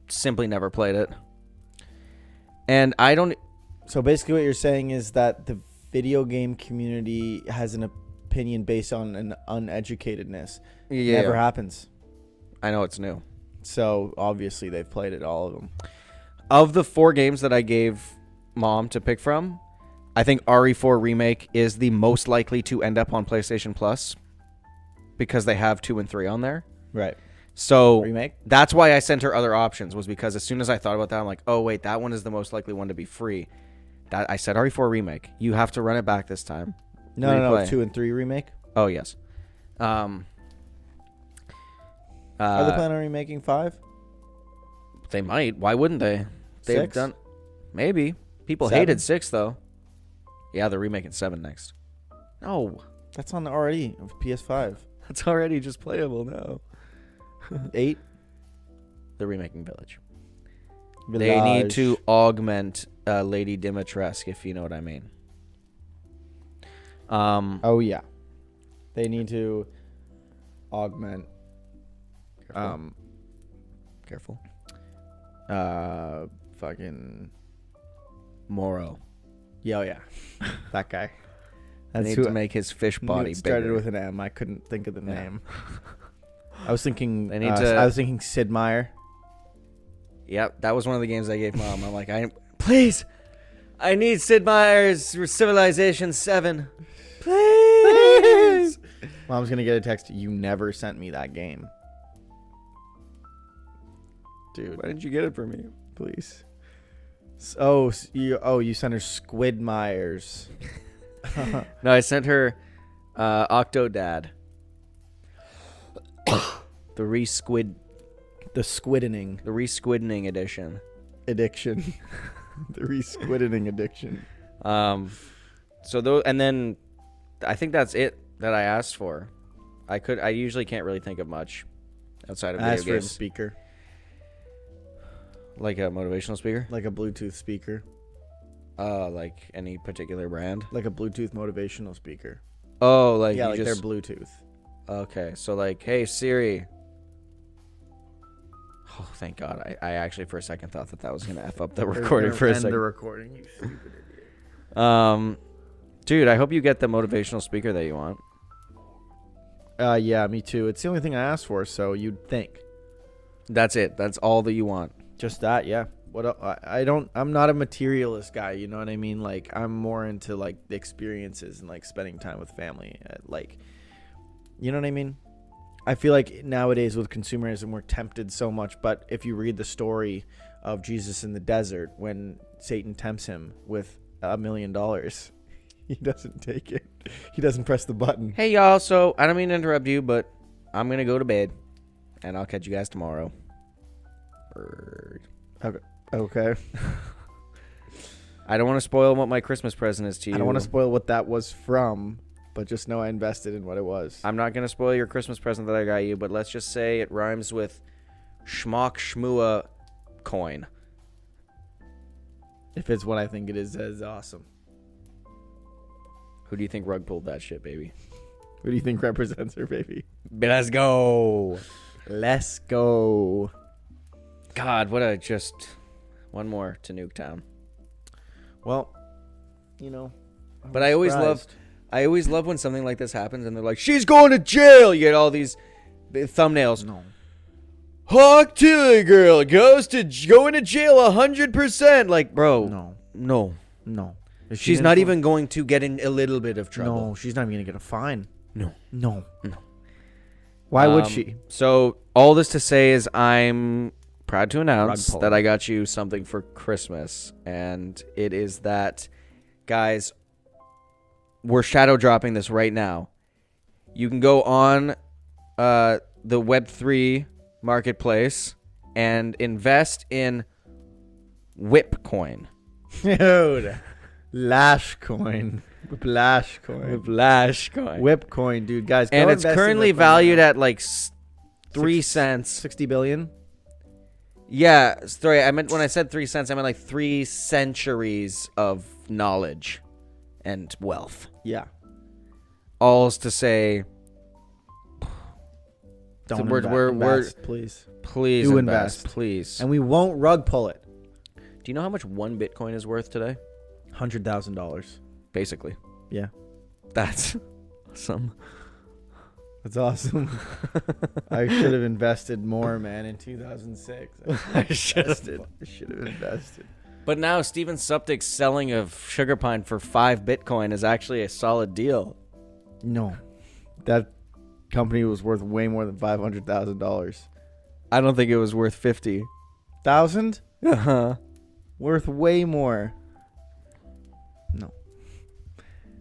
simply never played it. And I don't. So basically, what you're saying is that the video game community has an opinion based on an uneducatedness. Yeah. Never happens. I know it's new. So obviously, they've played it, all of them. Of the 4 games that I gave Mom to pick from, I think RE4 Remake is the most likely to end up on PlayStation Plus because they have 2 and 3 on there. Right. So Remake? That's why I sent her other options, was because as soon as I thought about that, I'm like, oh, wait, that one is the most likely one to be free. That I said RE4 Remake. You have to run it back this time. No, 2 and 3 remake. Oh, yes. Are they planning on remaking 5? They might. Why wouldn't they? They've 6? done. Maybe. People 7? hated 6, though. Yeah, they're remaking 7 next. No. That's on the already of PS5. That's already just playable now. 8? They're remaking Village. They need to augment Lady Dimitrescu, if you know what I mean. Oh, yeah. They need to augment. Careful. Fucking Moro. Yeah, oh yeah. That guy. They need to make his fish body it started bigger. with an M. I couldn't think of the Yeah. name. I was thinking. They need to. I was thinking Sid Meier. Yep, that was one of the games I gave Mom. I'm like, please, I need Sid Meier's Civilization 7. Please. Mom's gonna get a text. You never sent me that game, dude. Why didn't you get it for me? Please. You sent her Squid Myers. No, I sent her Octodad. The re-squiddening edition. Addiction. The re-squiddening addiction. So those, and then I think that's it that I asked for. I usually can't really think of much outside of video Ask for a games. speaker. Like a motivational speaker? Like a Bluetooth speaker. Like any particular brand? Like a Bluetooth motivational speaker. Oh, like yeah, you like just... they're Bluetooth. Okay, so like, hey Siri. Oh, thank God! I actually for a second thought that was gonna f up the recording for a second. The recording, you stupid idiot. Dude, I hope you get the motivational speaker that you want. Yeah, me too. It's the only thing I asked for, so you'd think. That's it. That's all that you want. Just that, yeah. I'm not a materialist guy, you know what I mean? Like, I'm more into like the experiences and like spending time with family. Like, you know what I mean? I feel like nowadays with consumerism, we're tempted so much. But if you read the story of Jesus in the desert, when Satan tempts him with $1 million, he doesn't take it. He doesn't press the button. Hey, y'all. So I don't mean to interrupt you, but I'm going to go to bed and I'll catch you guys tomorrow. Bird. Okay. I don't want to spoil what my Christmas present is to you. I don't want to spoil what that was from, but just know I invested in what it was. I'm not going to spoil your Christmas present that I got you, but let's just say it rhymes with schmock shmua coin. If it's what I think it is, that is awesome. Who do you think rug pulled that shit, baby? Who do you think represents her, baby? Let's go. Let's go. God, what a just... One more to Nuketown. Well, you know. But I always love when something like this happens and they're like, she's going to jail. You get all these thumbnails. No. Hawk Tilly girl going to jail 100%. Like, bro. No. She's not even going to get in a little bit of trouble. No, she's not even going to get a fine. No. Why would she? So all this to say is I'm proud to announce that I got you something for Christmas. And it is that, guys, we're shadow dropping this right now. You can go on the Web3 marketplace and invest in Whipcoin. Dude, Lashcoin. Lashcoin. Whipcoin, dude. Guys, and it's currently valued at like 3 cents. 60 billion? Yeah, sorry, I meant when I said 3 cents, I meant like 3 centuries of knowledge and wealth. Yeah. All's to say, Don't invest, please. Please Do invest, invest. please. And we won't rug pull it. Do you know how much one Bitcoin is worth today? $100,000. Basically. Yeah. That's awesome. That's awesome. I should have invested more, man, in 2006. I should have invested. But now Steven Suptic's selling of Sugar Pine for 5 Bitcoin is actually a solid deal. No. That company was worth way more than $500,000. I don't think it was worth 50. $1,000? Uh-huh. Worth way more. No.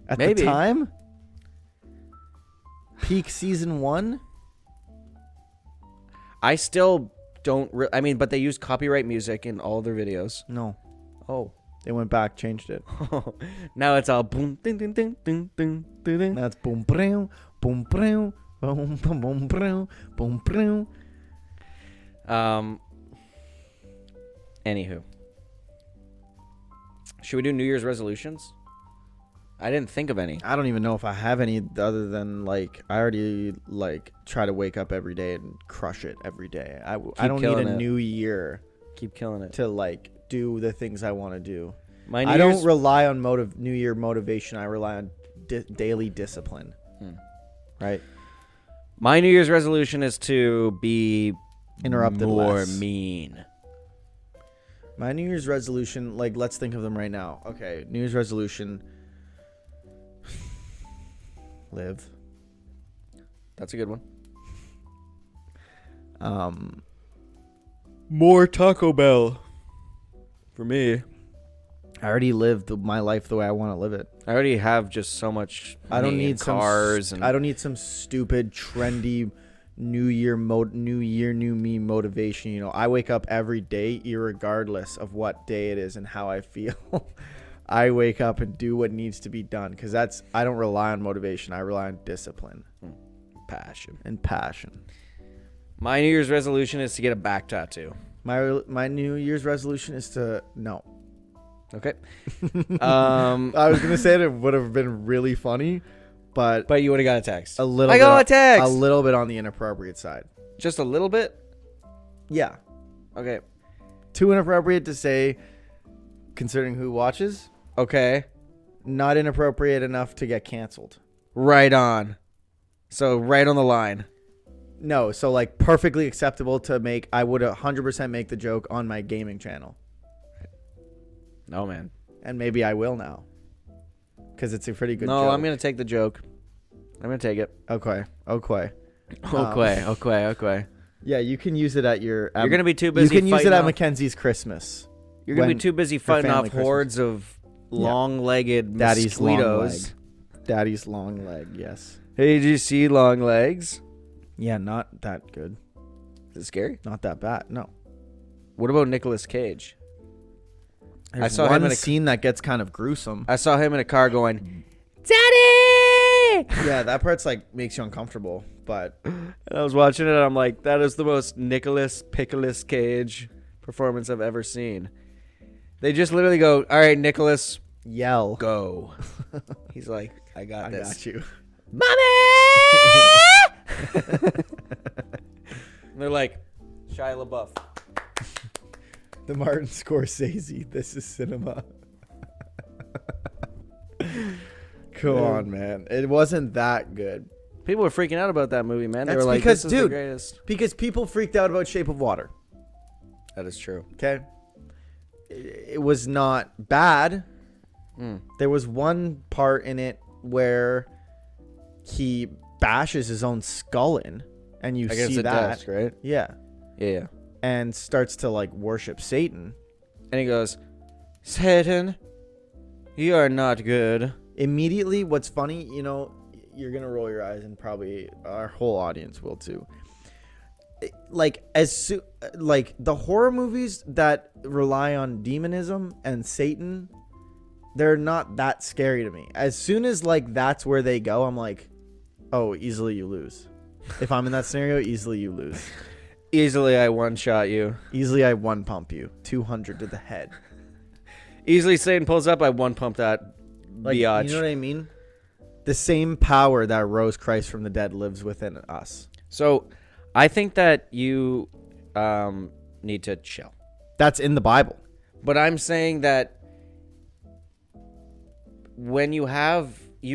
At Maybe. the time? Peak season 1? I still don't... I mean, but they use copyright music in all their videos. No. Oh. They went back, changed it. Now it's all boom, ding, ding, ding, ding, ding, ding, ding. Now it's boom, boom, boom, boom, boom, boom, boom, boom, boom. Anywho. Should we do New Year's resolutions? I didn't think of any. I don't even know if I have any other than, like, I already, like, try to wake up every day and crush it every day. I don't need a new year. Keep killing it. To, like, do the things I want to do. I don't rely on New Year motivation. I rely on daily discipline. Right? My New Year's resolution is to be interrupted more less. mean. My New Year's resolution, like, let's think of them right now. Okay, New Year's resolution. Live. That's a good one. More Taco Bell. For me. I already lived my life the way I want to live it. I already have just so much money. I don't need cars. I don't need some stupid, trendy New Year, new me motivation. You know, I wake up every day, irregardless of what day it is and how I feel. I wake up and do what needs to be done because I don't rely on motivation. I rely on discipline, passion. My New Year's resolution is to get a back tattoo. My New Year's resolution is to no. Okay. I was gonna say it would have been really funny, but you would have got a text. A little bit on the inappropriate side. Just a little bit? Yeah. Okay. Too inappropriate to say, considering who watches. Okay. Not inappropriate enough to get canceled. Right on. So right on the line. No, so like perfectly acceptable to make. I would 100% make the joke on my gaming channel. No, man. And maybe I will now. Because it's a pretty good joke. No, I'm going to take the joke. I'm going to take it. Okay. Yeah, you can use it at your... you're going to be too busy. You can use it at Mackenzie's Christmas. You're going to be too busy fighting off hordes of long-legged mosquitoes. Daddy's long leg, yes. Hey, did you see long legs? Yeah, not that good. Is it scary? Not that bad, no. What about Nicolas Cage? I saw him in a scene that gets kind of gruesome. I saw him in a car going, Daddy! Yeah, that part's like makes you uncomfortable, but... And I was watching it and I'm like, that is the most Nicolas Cage performance I've ever seen. They just literally go, all right, Nicholas, yell, go. He's like, I got this. I got you. Mommy! And they're like, Shia LaBeouf. The Martin Scorsese, this is cinema. Come on, man. It wasn't that good. People were freaking out about that movie, man. They That's were like, because, this is the greatest. Because people freaked out about Shape of Water. That is true. Okay? It was not bad. There was one part in it where he bashes his own skull in, and you Against see the that, desk, right? yeah, Yeah. and starts to like worship Satan. And he goes, Satan, you are not good. Immediately, what's funny, you're gonna roll your eyes, and probably our whole audience will too. Like like the horror movies that rely on demonism and Satan, they're not that scary to me. As soon as like that's where they go, I'm like, oh, easily you lose. If I'm in that scenario, easily you lose. Easily I one-shot you. Easily I one pump you. 200 to the head. Easily Satan pulls up, I one-pump that biatch. You know what I mean? The same power that rose Christ from the dead lives within us. So I think that you need to chill. That's in the Bible. But I'm saying that when you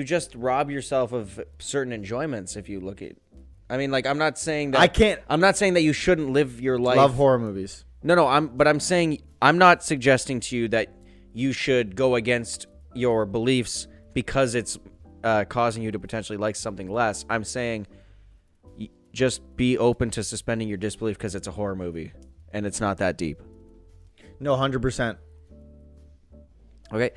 just rob yourself of certain enjoyments if you look at. I mean, like, I'm not saying that I'm not saying that you shouldn't live your life. Love horror movies. No, I'm saying I'm not suggesting to you that you should go against your beliefs because it's causing you to potentially like something less. I'm saying just be open to suspending your disbelief because it's a horror movie and it's not that deep. No, 100%. Okay.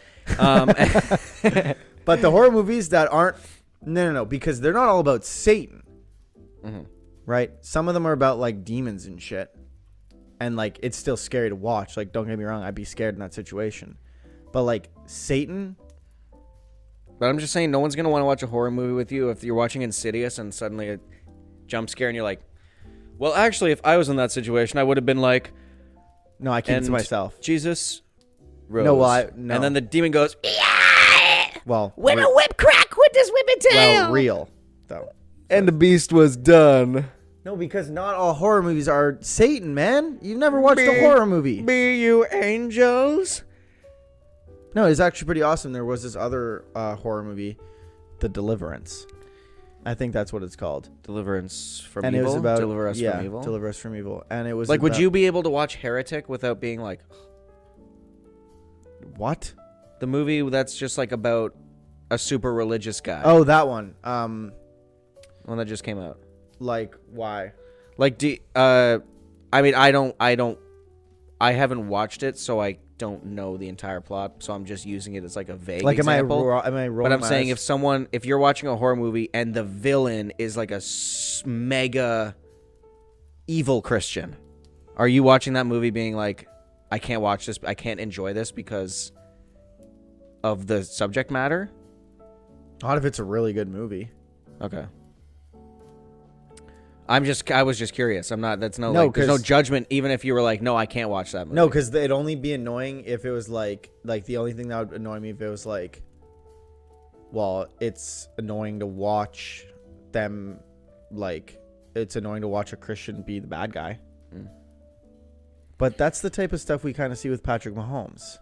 But the horror movies that aren't... No, because they're not all about Satan. Mm-hmm. Right? Some of them are about, like, demons and shit. And, like, it's still scary to watch. Like, don't get me wrong. I'd be scared in that situation. But, like, Satan... But I'm just saying no one's going to want to watch a horror movie with you if you're watching Insidious and suddenly a jump scare and you're like, well, actually, if I was in that situation, I would have been like... No, I keep it to myself. Jesus rose. No. And then the demon goes... Well, When a whip crack, what does whip it tail? well, real, though. And the beast was done. No, because not all horror movies are Satan, man. You've never watched a horror movie. Be you angels? No, it's actually pretty awesome. There was this other horror movie, The Deliverance. I think that's what it's called. Deliverance from And evil? it was about... Deliver us from evil? Deliver Us from Evil. And it was Like, would about- you be able to watch Heretic without being like... What? The movie that's just like about a super religious guy. Oh, that one. One that just came out. Like, why? Like, I mean, I haven't watched it, so I don't know the entire plot, so I'm just using it as like a vague example. Am I rolling But I'm my saying eyes? if you're watching a horror movie and the villain is like a mega evil Christian, are you watching that movie being like, I can't watch this, I can't enjoy this because of the subject matter? Not if it's a really good movie. Okay. I was just curious. I'm not, there's no because judgment, even if you were like, no, I can't watch that movie. No, because it'd only be annoying if it was like the only thing that would annoy me if it was like, well, it's annoying to watch them, like, it's annoying to watch a Christian be the bad guy. Mm. But that's the type of stuff we kind of see with Patrick Mahomes.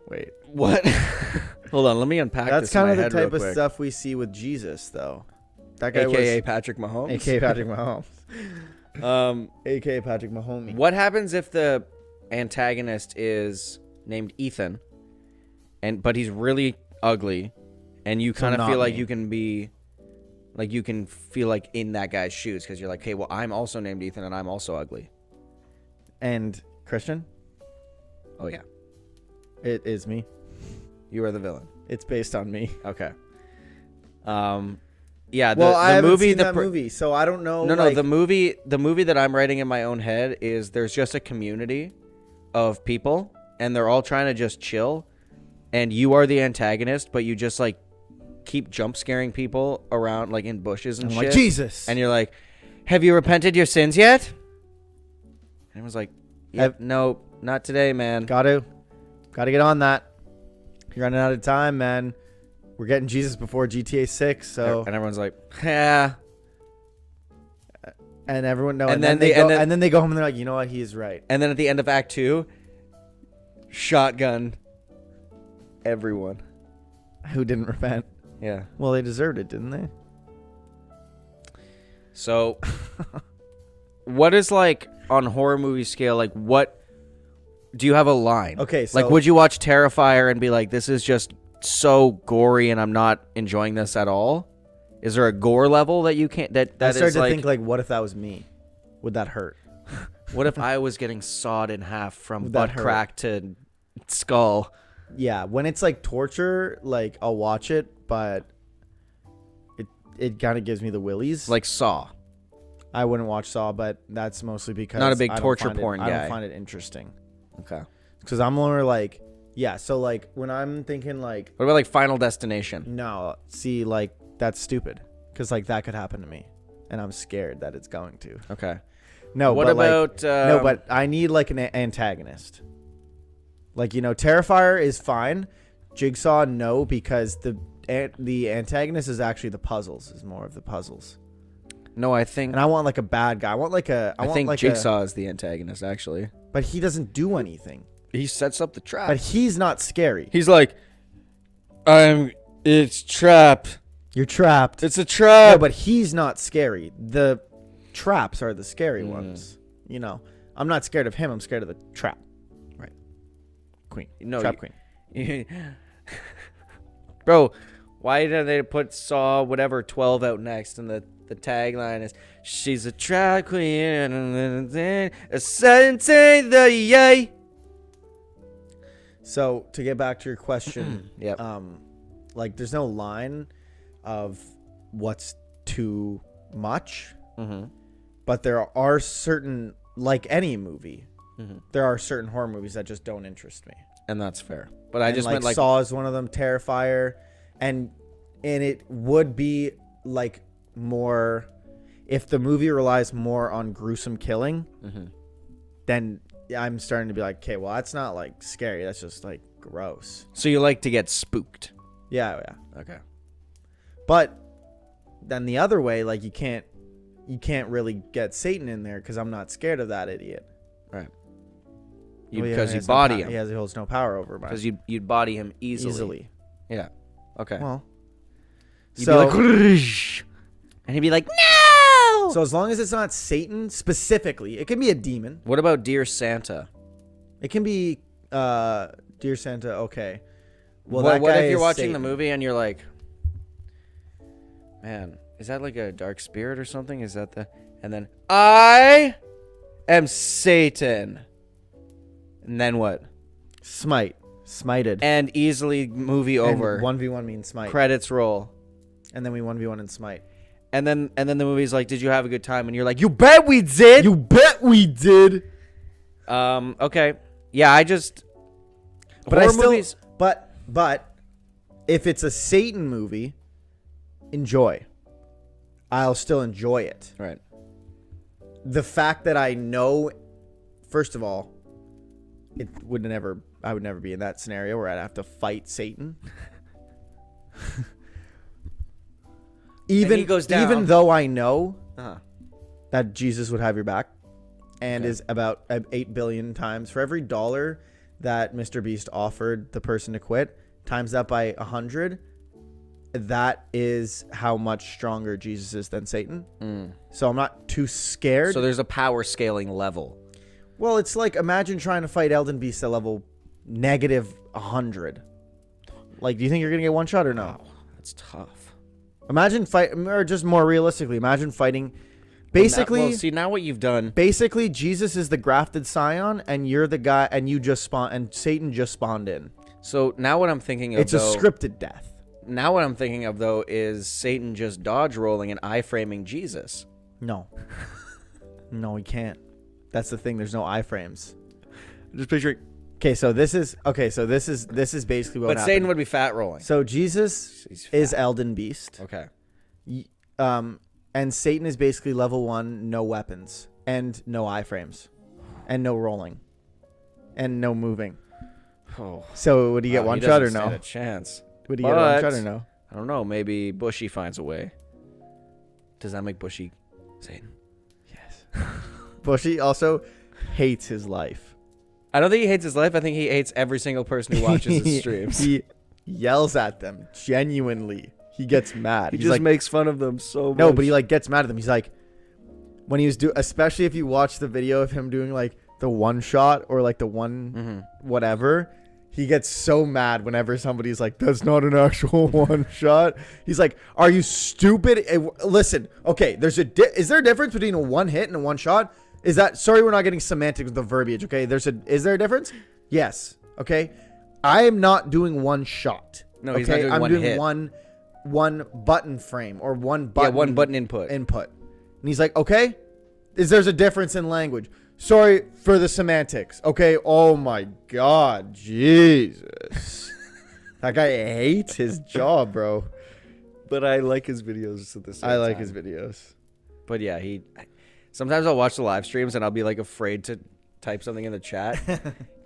Wait. What? Hold on, let me unpack That's this in kind my of the head type real of quick. stuff we see with Jesus, though. That guy AKA was... Patrick Mahomes? AKA Patrick Mahomes. AKA Patrick Mahomes. What happens if the antagonist is named Ethan, but he's really ugly, and you kind of feel like you can be, like you can feel like in that guy's shoes because you're like, hey, well, I'm also named Ethan and I'm also ugly. And Christian? Oh yeah, It is me. you are the villain. It's based on me. Okay. Yeah. Well, I haven't movie, seen that movie, so I don't know. No, the movie that I'm writing in my own head is there's just a community of people, and they're all trying to just chill, and you are the antagonist, but you just like keep jump scaring people around like in bushes and I'm shit. like, Jesus. And you're like, have you repented your sins yet? And I was like, yep, no, not today, man. Gotta get on that. You're running out of time, man. We're getting Jesus before GTA 6, so... And everyone's like, yeah. And everyone knows. And And then they go home and they're like, you know what? He is right. And then at the end of Act 2, shotgun everyone. Who didn't repent? Yeah. Well, they deserved it, didn't they? So, what is like on horror movie scale? Like, what do you have a line? Okay, so like, would you watch Terrifier and be like, this is just so gory and I'm not enjoying this at all? Is there a gore level that you can't? That I started is to like, think like, what if that was me? Would that hurt? what if I was getting sawed in half from Would butt that hurt? crack to skull? Yeah, when it's like torture, like I'll watch it, but it kind of gives me the willies. Like Saw. I wouldn't watch Saw, but that's mostly because Not a big I don't torture find porn I guy. don't find it interesting Okay. because I'm more like, yeah. So like when I'm thinking like, What about like Final Destination? no, see, like that's stupid because like that could happen to me, and I'm scared that it's going to. Okay. No, What but, like, about no, but I need like an antagonist. Like, you know, Terrifier is fine. Jigsaw, no, because the antagonist is actually the puzzles. Is more of the puzzles. No, I think And I want like a bad guy. I want like a. I want think like Jigsaw is the antagonist. Actually, but he doesn't do anything. he sets up the trap. But he's not scary. He's like, it's trapped. You're trapped. It's a trap. No, but he's not scary. The traps are the scary ones. You know, I'm not scared of him. I'm scared of the trap. Right. Queen. No, Trap you- queen. Bro, why did they put Saw whatever 12 out next? And the tagline is, she's a trap queen, a sentence the yay. So to get back to your question, Yep. like there's no line of what's too much, Mm-hmm. but there are certain, like any movie, Mm-hmm. there are certain horror movies that just don't interest me. And that's fair. But I And, just like, meant like, Saw is one of them, Terrifier, and it would be like more if the movie relies more on gruesome killing, Mhm. then I'm starting to be like, okay, well that's not like scary, that's just like gross. so you like to get spooked. Yeah. Okay. But then the other way, like you can't really get Satan in there because I'm not scared of that idiot. Right. Well, Because he you has no body pow- him. He holds no power over me. Because you'd body him easily. Yeah. Okay. Well, You'd so be like, "Rrrsh," and he'd be like, no. so as long as it's not Satan specifically, it can be a demon. What about Dear Santa? It can be Dear Santa. Okay. Well, what that guy if you're is watching Satan. the movie and you're like, man, is that like a dark spirit or something? Is that the... And then, I am Satan. And then what? Smited. And easily movie over. 1v1 means smite. Credits roll. And then we 1v1 and smite. And then the movie's like, did you have a good time? And you're like, you bet we did. You bet we did. Okay. Yeah, I just... But I horror still, movies... but if it's a Satan movie, enjoy. I'll still enjoy it. Right. The fact that I know, first of all, I would never be in that scenario where I'd have to fight Satan. he goes down. Even though I know Uh-huh. that Jesus would have your back and Okay. is about 8 billion times for every dollar that Mr. Beast offered the person to quit, times that by 100, that is how much stronger Jesus is than Satan. So I'm not too scared. So there's a power scaling level. Well, it's like, imagine trying to fight Elden Beast at level -100. Like, do you think you're going to get one shot or no? Wow, that's tough. Imagine or just more realistically, imagine fighting. Basically, Well, see, now what you've done... basically, Jesus is the grafted scion, and you're the guy, and you just spawn, and Satan just spawned in. So now what I'm thinking of, It's a scripted death. Now what I'm thinking of, though, is Satan just dodge rolling and iframing Jesus. No. No, he can't. That's the thing. There's no iframes. Just picturing... Okay, so this is basically what But happened. Satan would be fat rolling. So Jesus He's is fat. Elden Beast. Okay. And Satan is basically level 1, no weapons, and no iframes, and no rolling, and no moving. Oh. So would he get Wow, one he shot or doesn't stand no? a chance. Would he get one But- shot or no? I don't know. Maybe Bushy finds a way. Does that make Bushy Satan? Yes. Bushy also hates his life. I don't think he hates his life. I think he hates every single person who watches his streams. He yells at them genuinely. He gets mad. He He's just like, makes fun of them so much. no, but he like gets mad at them. He's like, when he was especially if you watch the video of him doing like the one shot or like the one whatever, he gets so mad whenever somebody's like, that's not an actual one shot. He's like, are you stupid? Listen, okay, is there a difference between a one hit and a one shot? Is that, sorry, we're not getting semantics with the verbiage, okay? Is there a difference? Yes, okay? I am not doing one shot. No, he's not doing one hit. I'm doing one button frame or one button. Yeah, one button input. And he's like, okay, there's a difference in language. Sorry for the semantics. Okay. Oh my God. Jesus. That guy hates his job, bro. But I like his videos at the same time. I like his videos. But yeah, sometimes I'll watch the live streams and I'll be like afraid to type something in the chat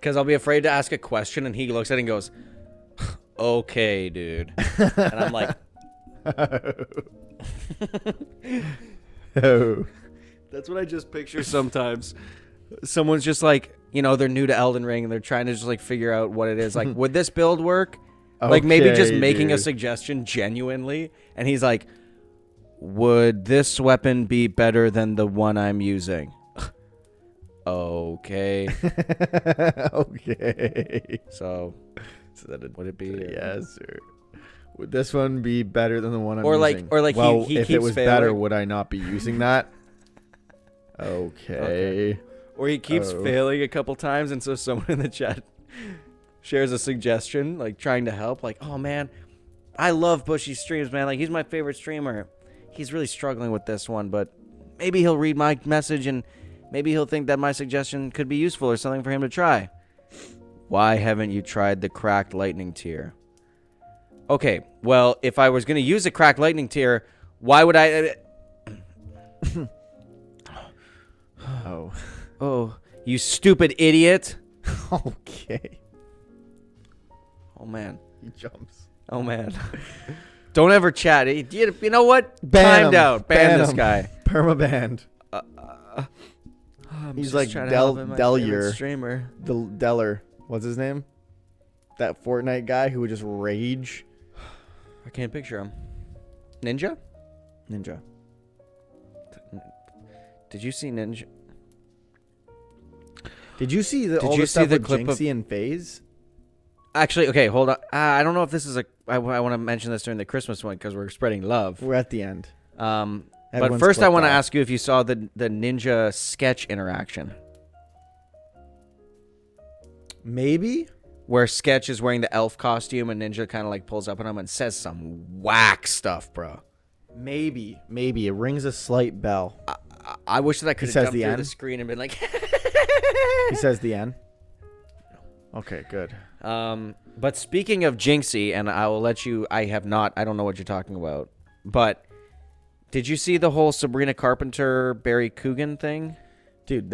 because I'll be afraid to ask a question and he looks at it and goes, okay, dude. And I'm like, oh. That's what I just picture sometimes. Someone's just like, they're new to Elden Ring and they're trying to just like figure out what it is. Like, would this build work? Like maybe just making a suggestion genuinely. And he's like, would this weapon be better than the one I'm using? Okay. Okay. So would it be? Yes, sir. Would this one be better than the one I'm using? Or like well, he if keeps it was failing. better, would I not be using that? Okay. Or he keeps failing a couple times, and so someone in the chat shares a suggestion, like trying to help. Like, oh man, I love Bushy's streams, man. Like, he's my favorite streamer. He's really struggling with this one, but maybe he'll read my message and maybe he'll think that my suggestion could be useful or something for him to try. Why haven't you tried the cracked lightning tier? Okay, well, if I was going to use a cracked lightning tier, why would I... Oh, you stupid idiot. Okay. Oh, man. He jumps. Oh, man. Don't ever chat. You know what? Ban Timed out. Ban this guy. Permabanned. He's like Dellier. Streamer. Deller. What's his name? That Fortnite guy who would just rage. I can't picture him. Ninja? Did you see Ninja? Did you see all the stuff with Jinxie and FaZe? Actually, okay, hold on. I don't know if this is I want to mention this during the Christmas one because we're spreading love. We're at the end. But first I want to ask you if you saw the Ninja sketch interaction. Maybe? Where Sketch is wearing the elf costume and Ninja kind of like pulls up on him and says some whack stuff, bro. Maybe. It rings a slight bell. I wish that I could have jumped through the screen and been like... He says the end? Okay, good. But speaking of Jinxie, and I will let you... I don't know what you're talking about. But did you see the whole Sabrina Carpenter, Barry Coogan thing? Dude,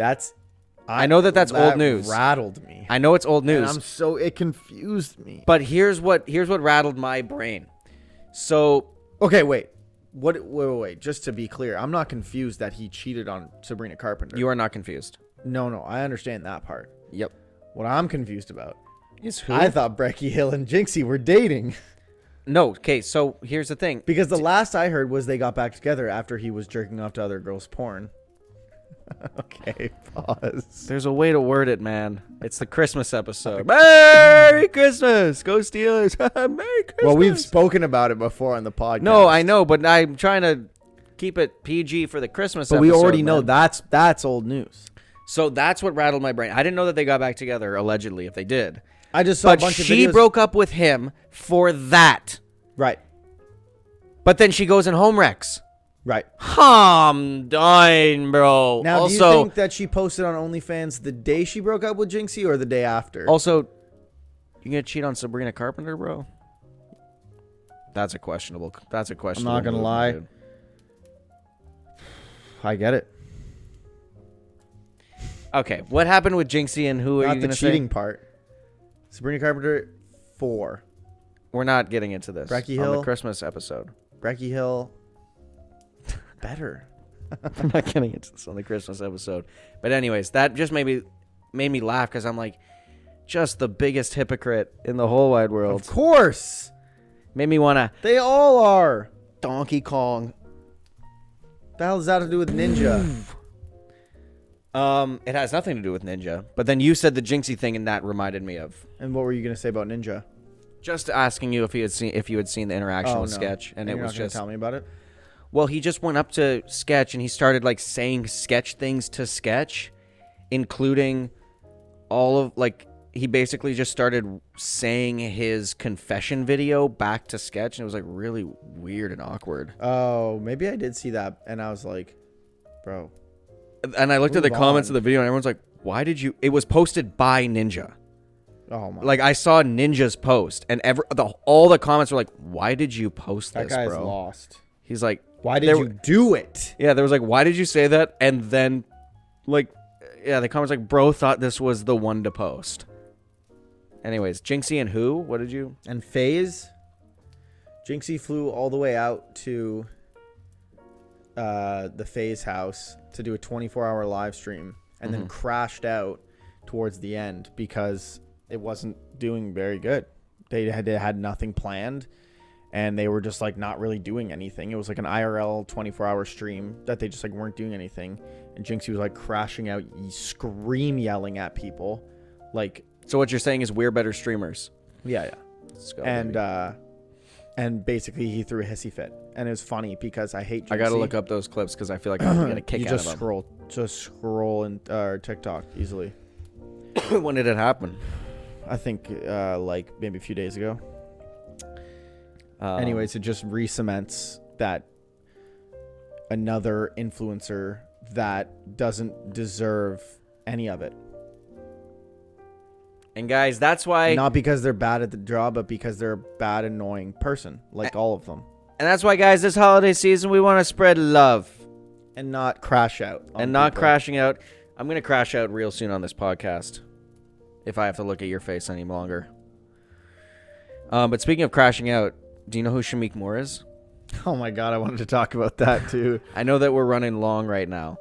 I know that's old news. Rattled me. I know it's old news. And it confused me. But here's what rattled my brain. So... Okay, wait. Wait. Just to be clear, I'm not confused that he cheated on Sabrina Carpenter. You are not confused. No, I understand that part. Yep. What I'm confused about is who? I thought Becky Hill and Jinxie were dating. No, okay, so here's the thing. Because the last I heard was they got back together after he was jerking off to other girls' porn. Okay, pause. There's a way to word it, man. It's the Christmas episode. Merry Christmas! Go Steelers! Merry Christmas! Well, we've spoken about it before on the podcast. No, I know, but I'm trying to keep it PG for the Christmas episode. But we already know that's old news. So that's what rattled my brain. I didn't know that they got back together, allegedly, if they did. I just saw a bunch of videos. She broke up with him for that. Right. But then she goes and home wrecks. Right. I'm dying, bro. Now, also, do you think that she posted on OnlyFans the day she broke up with Jinxie or the day after? Also, you gonna cheat on Sabrina Carpenter, bro? That's a questionable. I'm not gonna lie. Dude. I get it. Okay, what happened with Jinxie and who are you gonna say? Not the cheating part. Sabrina Carpenter, 4. We're not getting into this. Brecky on Hill. The Christmas episode. Brecky Hill. Better. I'm not getting into this on the Christmas episode. But anyways, that just made me laugh because I'm like, just the biggest hypocrite in the whole wide world. Of course. Made me want to. They all are. Donkey Kong. What the hell does that have to do with Ninja? It has nothing to do with Ninja. But then you said the Jinxie thing, and that reminded me of. And what were you gonna say about Ninja? Just asking you if you had seen the interaction with no. Sketch, and it you're was not gonna just tell me about it. Well, he just went up to Sketch and he started like saying Sketch things to Sketch, including all of like he basically just started saying his confession video back to Sketch, and it was like really weird and awkward. Oh, maybe I did see that, and I was like, bro. And I looked at the comments of the video, and everyone's like, "Why did you?" It was posted by Ninja. Oh my! Like I saw Ninja's post, and all the comments were like, "Why did you post this, that guy's bro?" lost. He's like, "Why did you do it?" Yeah, there was like, "Why did you say that?" And then, like, yeah, the comments like, "Bro thought this was the one to post." Anyways, Jinxie and who? What did you? And FaZe. Jinxie flew all the way out to the FaZe house to do a 24-hour live stream, and then crashed out towards the end because it wasn't doing very good. They had nothing planned, and they were just like not really doing anything. It was like an IRL 24-hour stream that they just like weren't doing anything. And Jinxie was like crashing out, scream yelling at people, like. So what you're saying is we're better streamers. Yeah. Let's go, and basically he threw a hissy fit, and it was funny because I hate Jinxie. I gotta look up those clips because I feel like I'm gonna get a kick out of them. Just scroll in TikTok easily. When did it happen? I think like maybe a few days ago. Anyways, it just re-cements that another influencer that doesn't deserve any of it. And guys, that's why... Not because they're bad at the job, but because they're a bad, annoying person, like all of them. And that's why, guys, this holiday season, we want to spread love. And not crash out. And not crashing out. I'm going to crash out real soon on this podcast. If I have to look at your face any longer. But speaking of crashing out, do you know who Shamik Moore is? Oh my god, I wanted to talk about that too. I know that we're running long right now.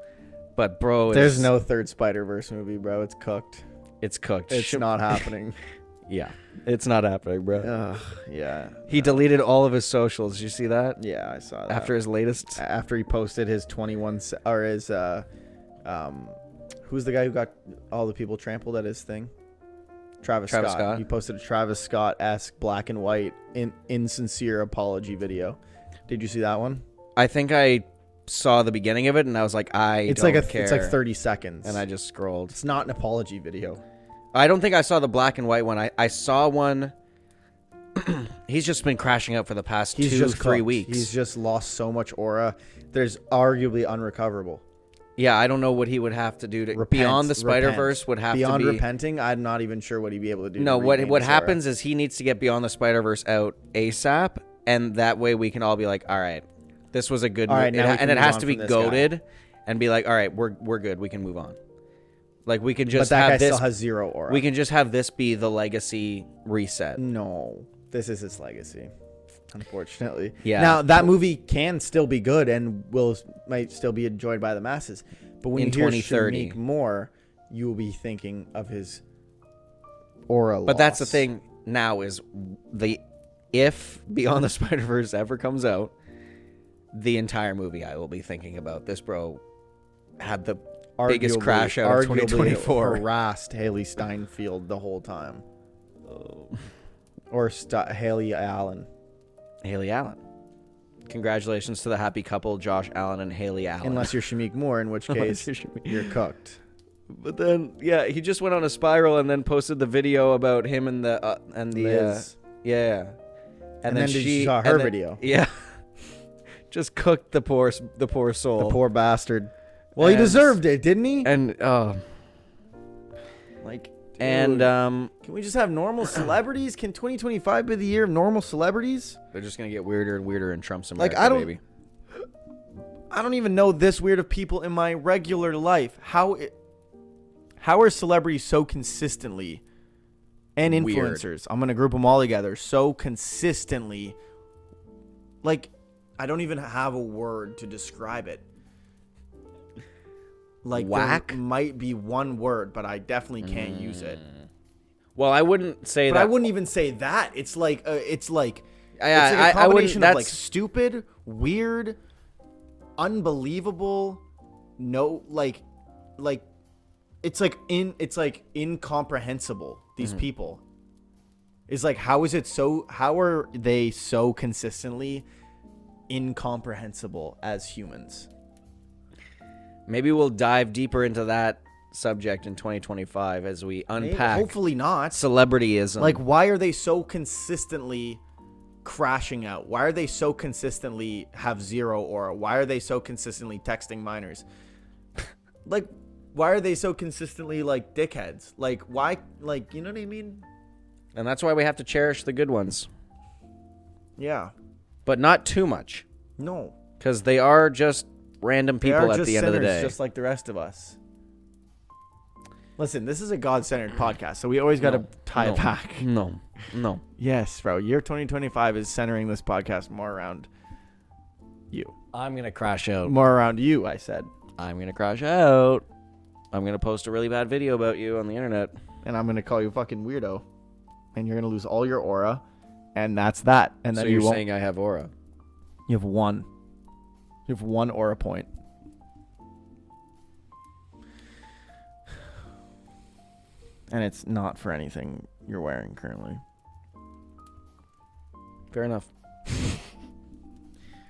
But bro, there's no third Spider-Verse movie, bro. It's cooked. It's cooked. It's not happening. Yeah. It's not happening, bro. Yeah. He deleted all of his socials. Did you see that? Yeah, I saw that. After his latest... After he posted his 21... Or his... who's the guy who got all the people trampled at his thing? Travis Scott. He posted a Travis Scott-esque black and white insincere apology video. Did you see that one? I think I saw the beginning of it, and I was like, It's like 30 seconds. And I just scrolled. It's not an apology video. I don't think I saw the black and white one. I saw one. He's just been crashing out for the past 2-3 weeks. He's just lost so much aura. There's arguably unrecoverable. Yeah, I don't know what he would have to do to beyond the Spider-Verse would have beyond to be repenting. I'm not even sure what he'd be able to do. No, what happens is he needs to get Beyond the Spider-Verse out ASAP, and that way we can all be like, all right, this was a good movie, and it has to be goated, and be like, all right, we're good, we can move on. Like we can just. But that have guy this, still has zero aura. We can just have this be the legacy reset. No, this is his legacy. Unfortunately. Yeah. Now that movie can still be good and might still be enjoyed by the masses. But when you hear Shamik Moore, you will be thinking of his aura loss. But that's the thing now is if Beyond the Spider-Verse ever comes out, the entire movie I will be thinking about. This bro had the biggest crash out of 2024. Harassed Haley Steinfeld the whole time. Or Haley Allen. Haley Allen. Congratulations to the happy couple, Josh Allen and Haley Allen. Unless you're Shamik Moore, in which case you're cooked. But then, yeah, he just went on a spiral and then posted the video about him and the Liz. Yeah. And then she saw her video. Yeah. Just cooked the poor soul. The poor bastard. Well, he deserved it, didn't he? And Dude, can we just have normal celebrities? Can 2025 be the year of normal celebrities? They're just gonna get weirder and weirder in Trump's America, baby. I don't even know this weird of people in my regular life. How are celebrities so consistently, and influencers? Weird. I'm gonna group them all together. So consistently, like I don't even have a word to describe it. Like whack there might be one word, but I definitely can't use it. Well, I wouldn't say that. But I wouldn't even say that. It's like a I combination wouldn't, of like stupid, weird, unbelievable, no like it's like incomprehensible. These people. It's like, how are they so consistently incomprehensible as humans? Maybe we'll dive deeper into that subject in 2025 as we unpack. Hopefully not. Celebrityism. Like, why are they so consistently crashing out? Why are they so consistently have zero aura? Why are they so consistently texting minors? Like, why are they so consistently like dickheads? Like, why? Like, you know what I mean? And that's why we have to cherish the good ones. Yeah. But not too much. No. Because they are just random people at the end of the day. Just like the rest of us. Listen, this is a God-centered podcast, so we always got to tie it back. No. Yes, bro. Year 2025 is centering this podcast more around you. I'm going to crash out. More around you, I said. I'm going to crash out. I'm going to post a really bad video about you on the internet. And I'm going to call you a fucking weirdo. And you're going to lose all your aura. And that's that. And then so you're saying I have aura? You have one. You have one aura point. And it's not for anything you're wearing currently. Fair enough.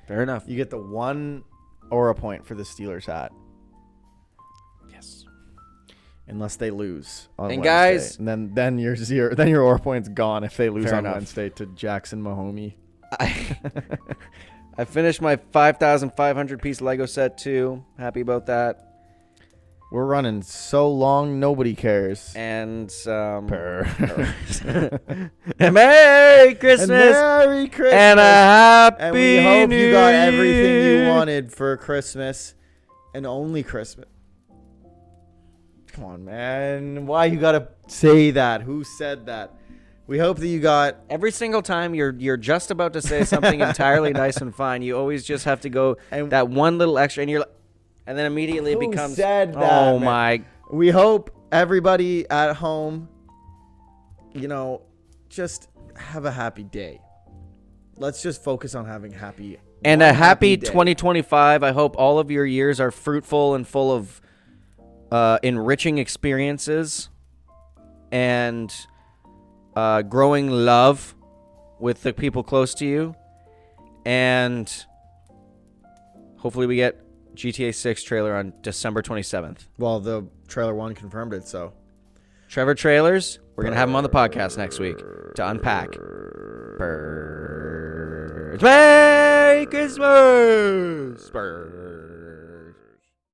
Fair enough. You get the one aura point for the Steelers hat. Yes. Unless they lose on and Wednesday. Guys, and then you're zero. Then your aura point's gone if they lose Fair on enough. Wednesday to Jackson Mahomey. I finished my 5,500 piece Lego set too. Happy about that. We're running so long, nobody cares. And And Merry Christmas. Merry Christmas. And a happy And we hope New you got everything Year. you wanted for Christmas and only Christmas. Come on, man. Why you gotta say that? Who said that? We hope that you got Every single time you're just about to say something entirely nice and fine, you always just have to go And- that one little extra, and you're like, and then immediately it Who becomes. said that, Oh man? my! We hope everybody at home, just have a happy day. Let's just focus on having happy. And one a happy day. 2025. I hope all of your years are fruitful and full of enriching experiences and growing love with the people close to you. And hopefully we get GTA 6 trailer on December 27th. Well, the trailer one confirmed it, so. Trevor Trailers, we're going to have him on the podcast next week to unpack. Merry Christmas!